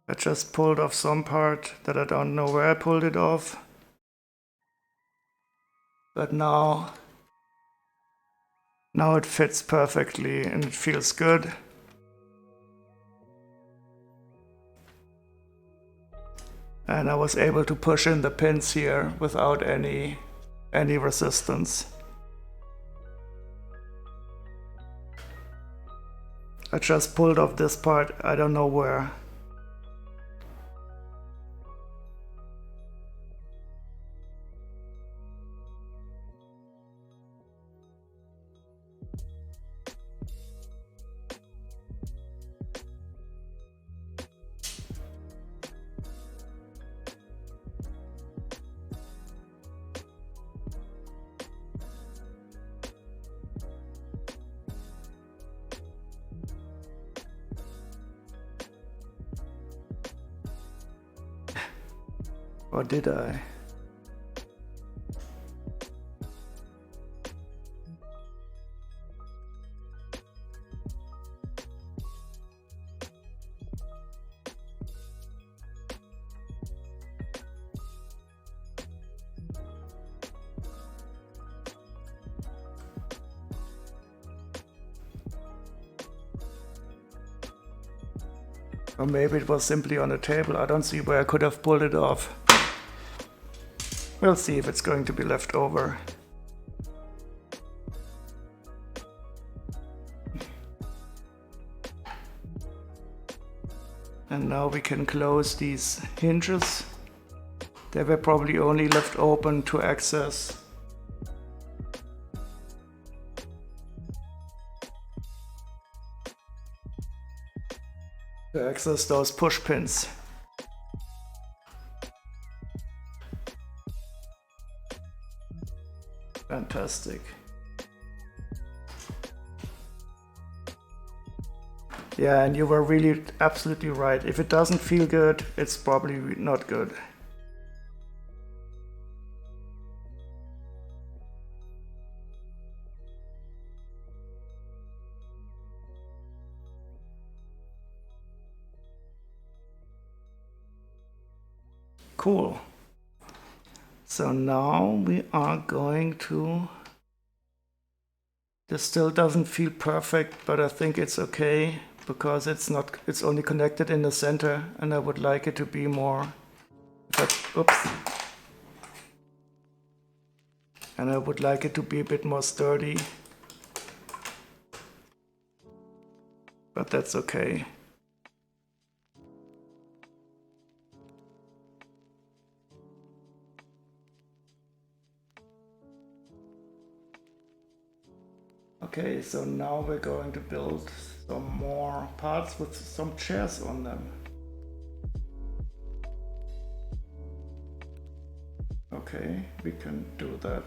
Speaker 1: I just pulled off some part that I don't know where I pulled it off. But now it fits perfectly and it feels good. And I was able to push in the pins here without any resistance. I just pulled off this part, I don't know where. Or did I? Or maybe it was simply on the table. I don't see where I could have pulled it off. We'll see if it's going to be left over. And now we can close these hinges. They were probably only left open to access those push pins. Fantastic. Yeah, and you were really absolutely right. If it doesn't feel good, it's probably not good. Cool. So now we are going to... This still doesn't feel perfect, but I think it's okay because it's only connected in the center, and I would like it to be more... Oops. And I would like it to be a bit more sturdy. But that's okay. Okay, so now we're going to build some more parts with some chairs on them. Okay, we can do that.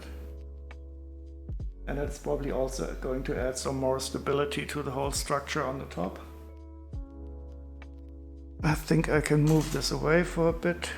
Speaker 1: And it's probably also going to add some more stability to the whole structure on the top. I think I can move this away for a bit.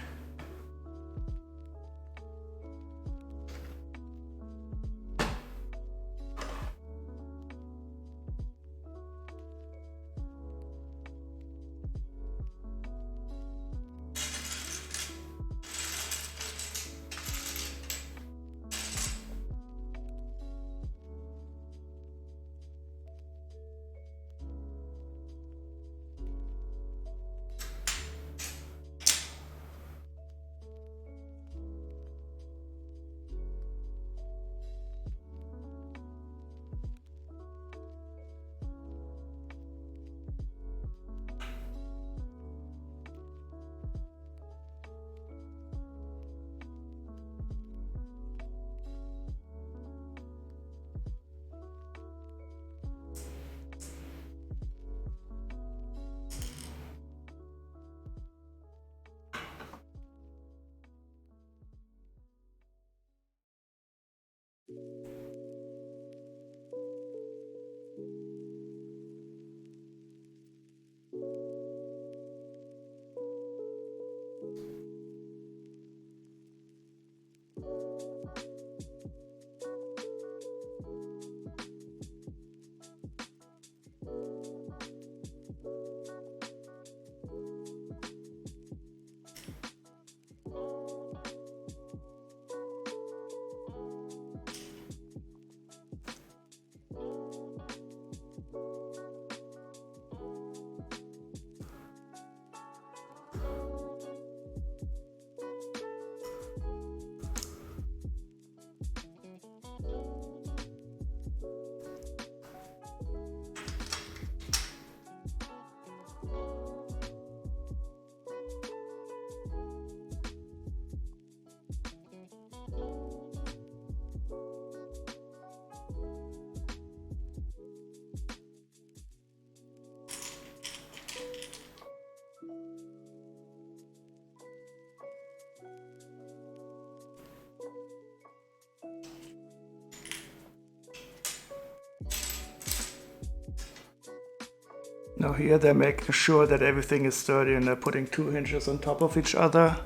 Speaker 1: Now here they're making sure that everything is sturdy and they're putting two hinges on top of each other.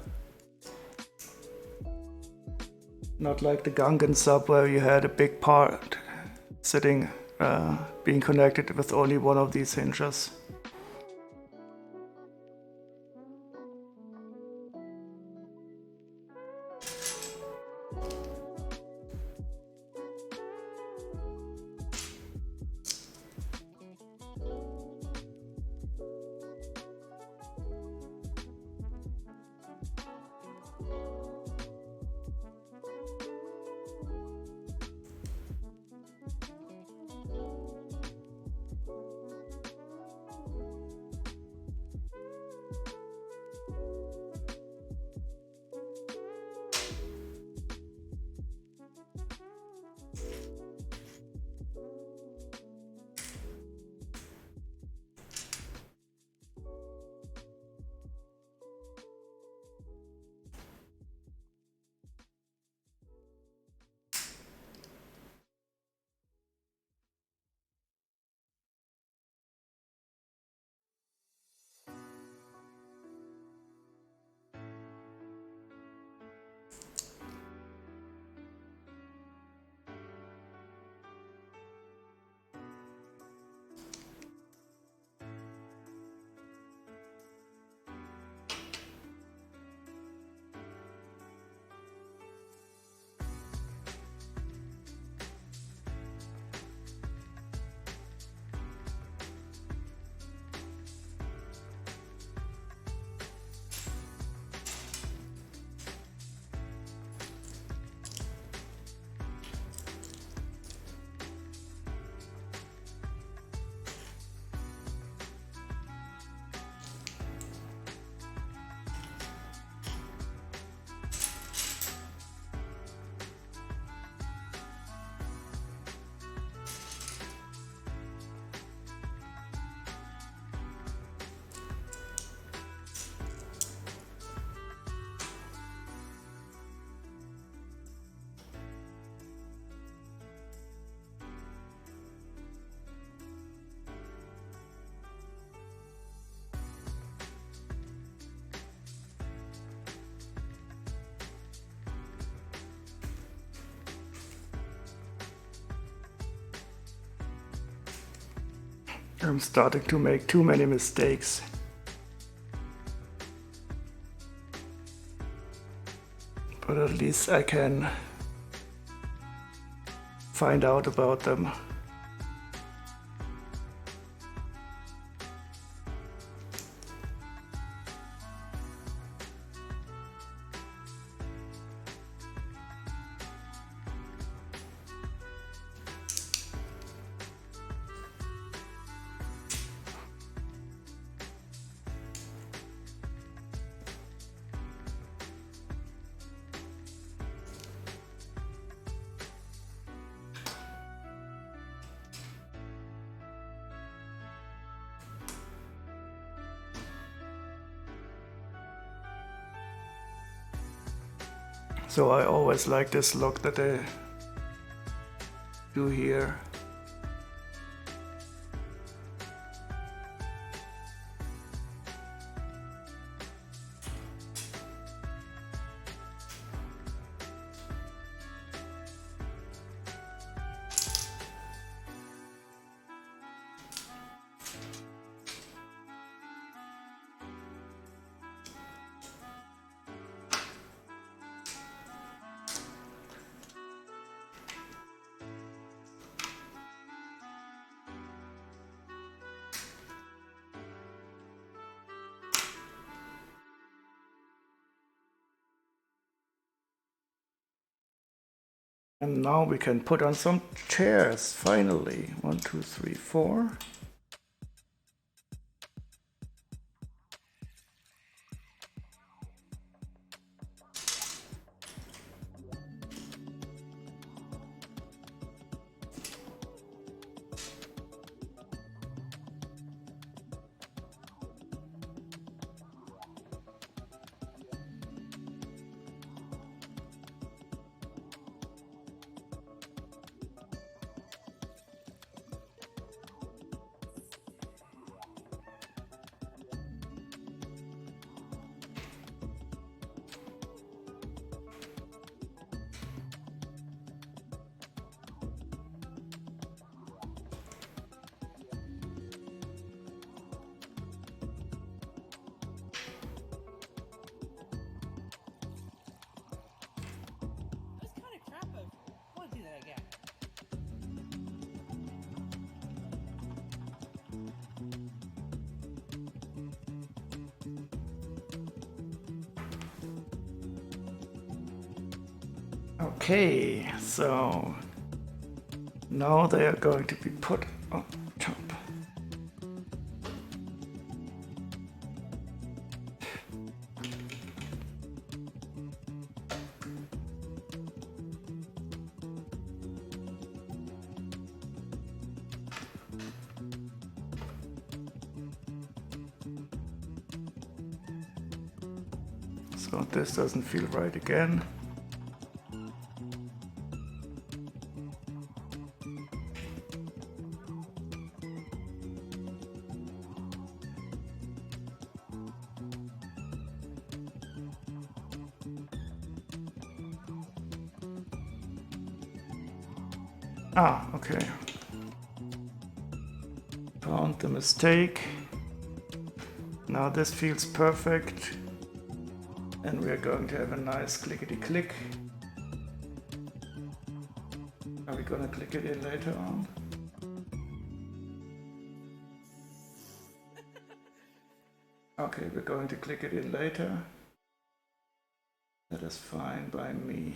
Speaker 1: Not like the Gungan sub where you had a big part sitting, being connected with only one of these hinges. I'm starting to make too many mistakes. But at least I can find out about them. So I always like this look that they do here. And now we can put on some chairs, finally. 1, 2, 3, 4. Okay, so now they are going to be put on top. So this doesn't feel right again. Ah, okay. Found the mistake. Now this feels perfect. And we're going to have a nice clickety click. Are we gonna click it in later on? Okay, we're going to click it in later. That is fine by me.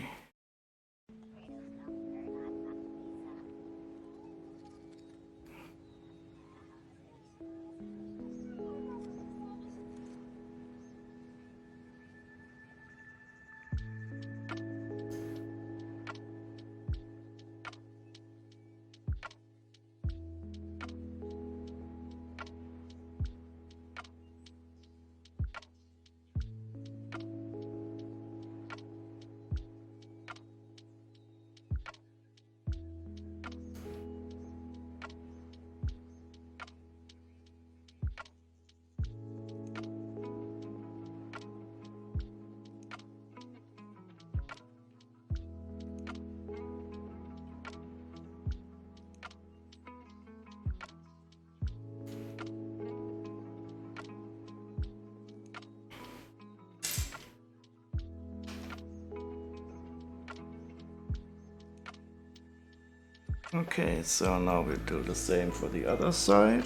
Speaker 1: Okay, so now we'll do the same for the other side.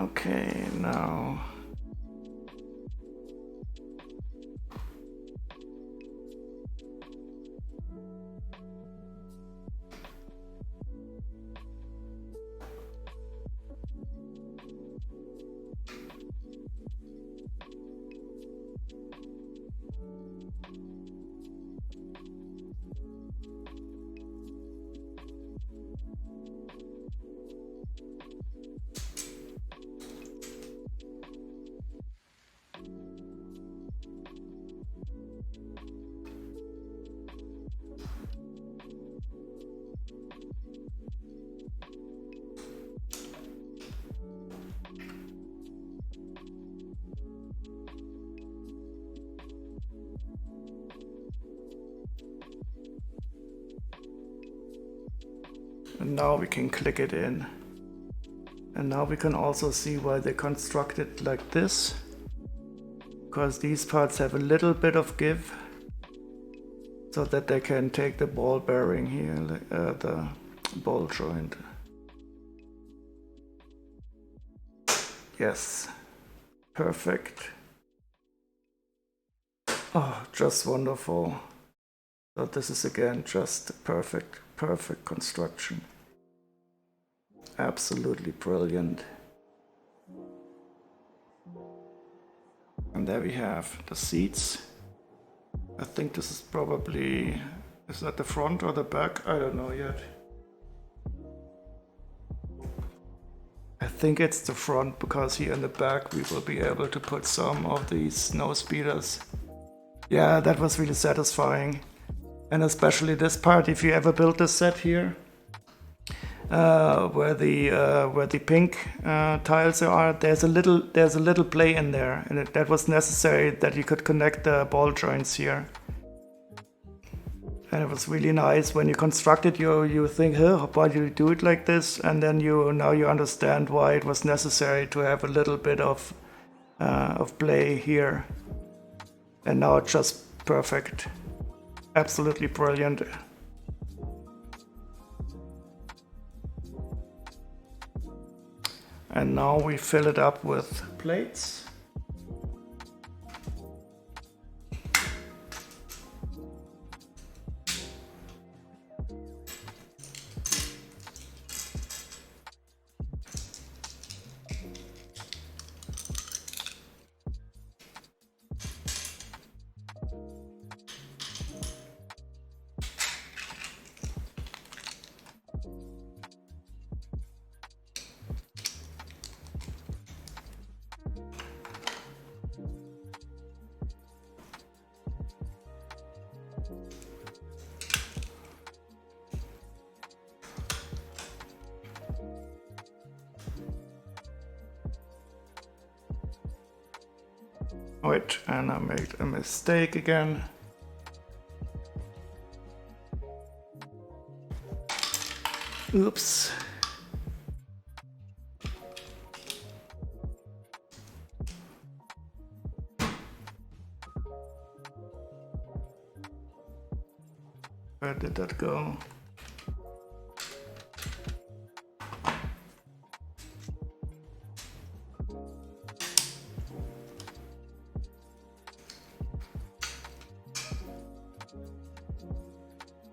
Speaker 1: Okay, now and now we can click it in. And now we can also see why they construct it like this. Because these parts have a little bit of give. So that they can take the ball bearing here, the ball joint. Yes. Perfect. Oh, just wonderful. So this is again just perfect construction. Absolutely brilliant. And there we have the seats. I think this is probably, is that the front or the back? I don't know yet. I think it's the front, because here in the back we will be able to put some of these snow speeders. Yeah, that was really satisfying. And especially this part, if you ever built this set here, where the pink tiles are, there's a little play in there, and that was necessary, that you could connect the ball joints here. And it was really nice when you construct it. You think, why do you do it like this? And then now you understand why it was necessary to have a little bit of play here. And now it's just perfect. Absolutely brilliant. And now we fill it up with plates. Wait, and I made a mistake again. Oops. Where did that go?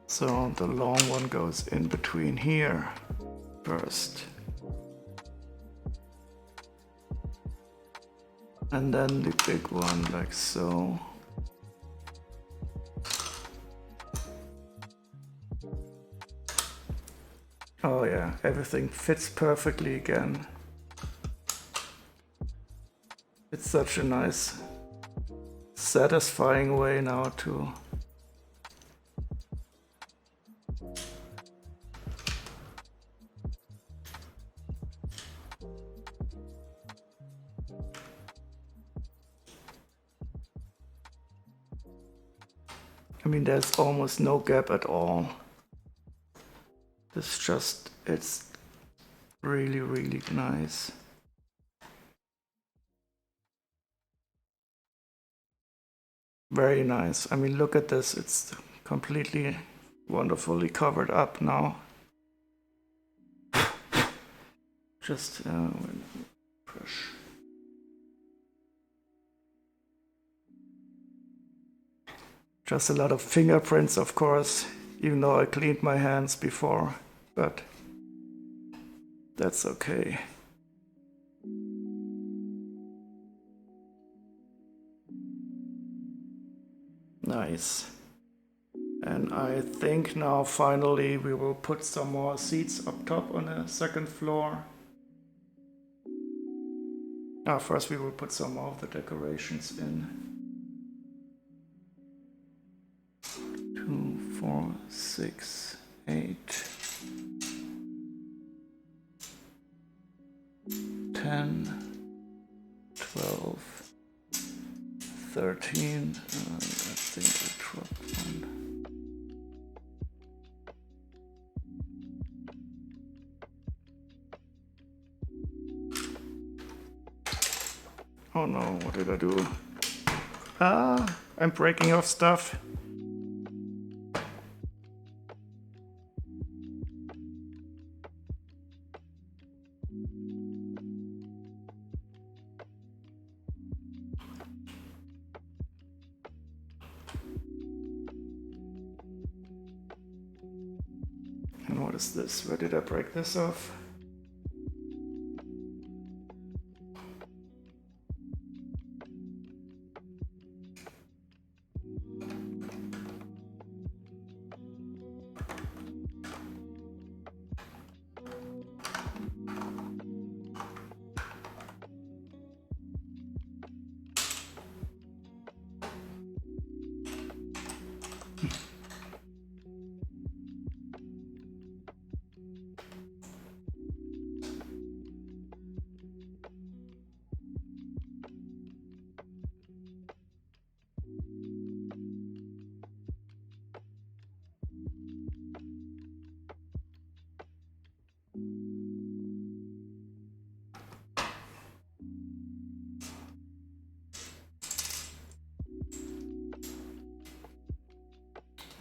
Speaker 1: So the long one goes in between here first. And then the big one like so. Oh yeah, everything fits perfectly again. It's such a nice satisfying way now to I mean, there's almost no gap at all. It's really, really nice. Very nice. I mean, look at this. It's completely wonderfully covered up now. Just push. Just a lot of fingerprints, of course, even though I cleaned my hands before, but that's okay. Nice. And I think now finally we will put some more seats up top on the second floor. First we will put some more of the decorations in. 2, 4, 6, 8, 10, 12, 13, I think I dropped one. Oh no, what did I do? I'm breaking off stuff. And what is this? Where did I break this off?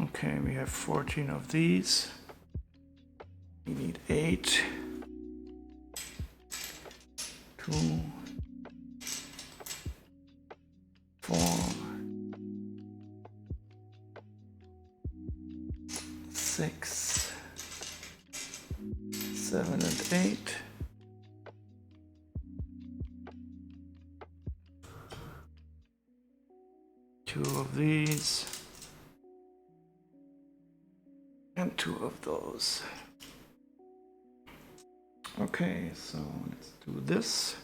Speaker 1: Okay, we have 14 of these. We need 8. 2, 4, 6, 7, and 8. Two of these. And 2 of those. Okay, so let's do this.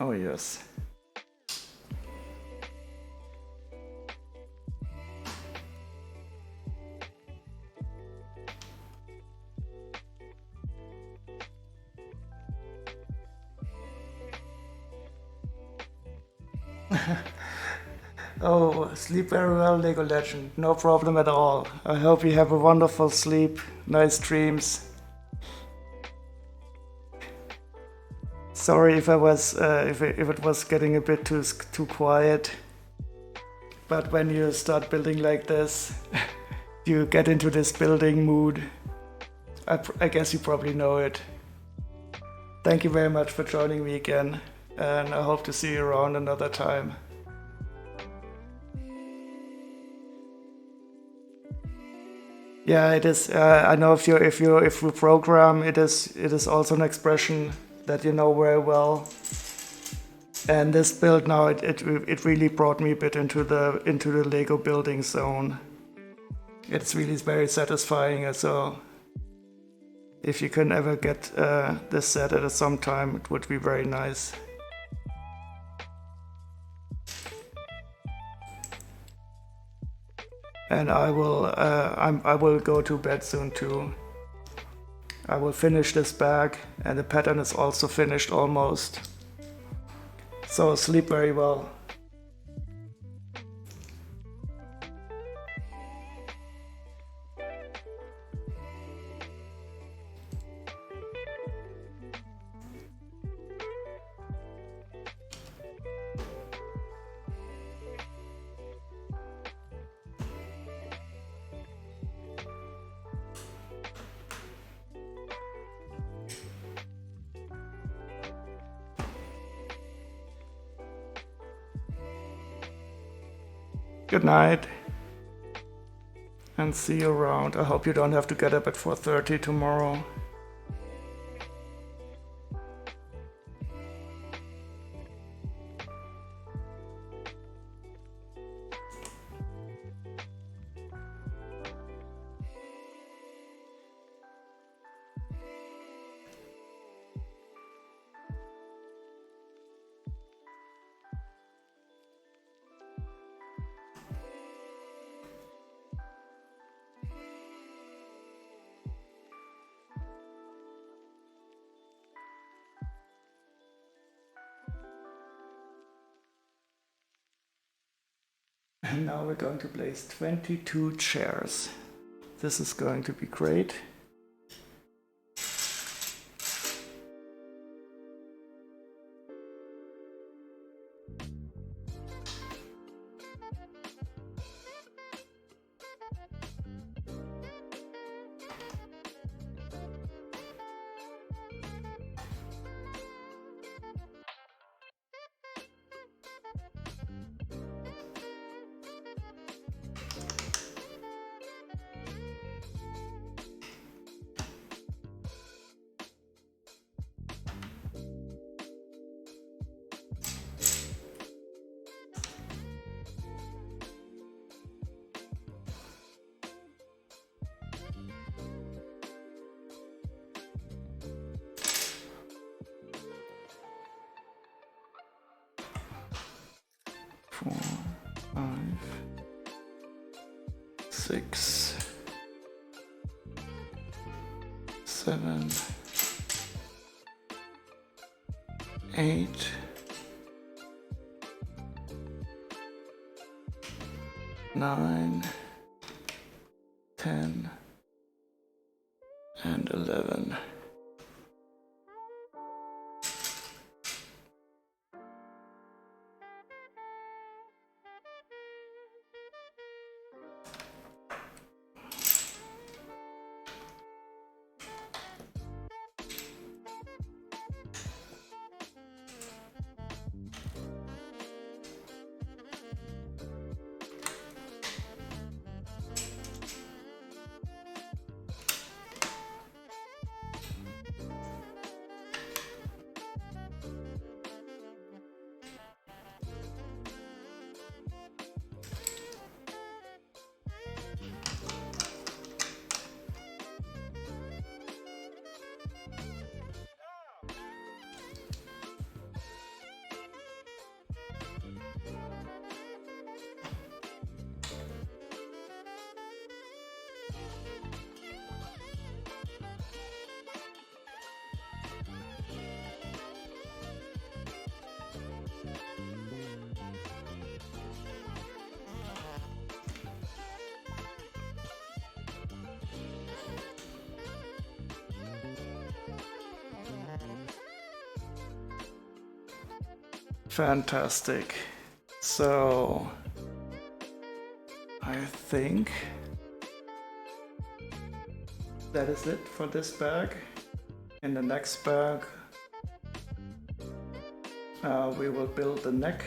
Speaker 1: Oh yes. Oh, sleep very well, Lego Legend. No problem at all. I hope you have a wonderful sleep, nice dreams. Sorry if I was if it was getting a bit too quiet. But when you start building like this, you get into this building mood. I guess you probably know it. Thank you very much for joining me again, and I hope to see you around another time. Yeah, it is. I know if you program, it is also an expression that you know very well. And this build now, it really brought me a bit into the Lego building zone. It's really very satisfying. So if you can ever get this set at some time, it would be very nice. And I will go to bed soon too. I will finish this bag, and the pattern is also finished almost. So sleep very well. Good night, and see you around. I hope you don't have to get up at 4:30 tomorrow. And now we're going to place 22 chairs. This is going to be great. Four, 5, 6, 7, 8, 9, 10, and 11. Fantastic. So I think that is it for this bag. In the next bag we will build the neck.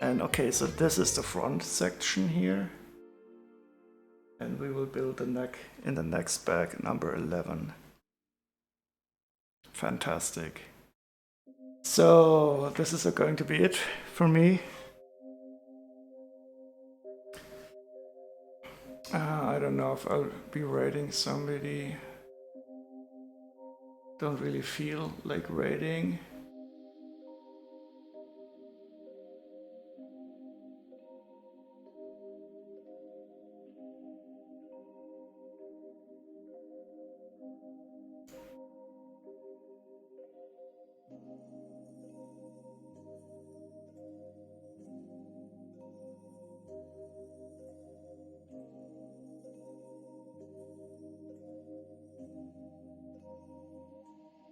Speaker 1: And okay, so this is the front section here. And we will build the neck in the next bag, number 11. Fantastic. So this is going to be it for me. I don't know if I'll be rating somebody. Don't really feel like rating.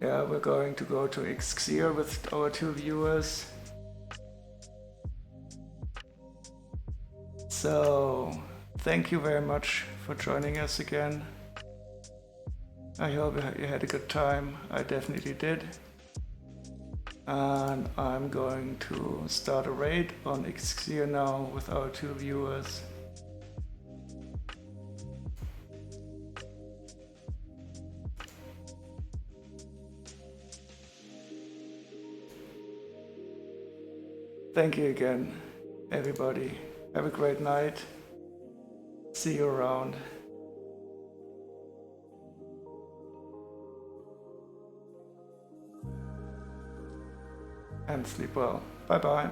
Speaker 1: Yeah, we're going to go to Xxir with our 2 viewers. So, thank you very much for joining us again. I hope you had a good time. I definitely did. And I'm going to start a raid on Xxir now with our 2 viewers. Thank you again, everybody. Have a great night. See you around. And sleep well. Bye bye.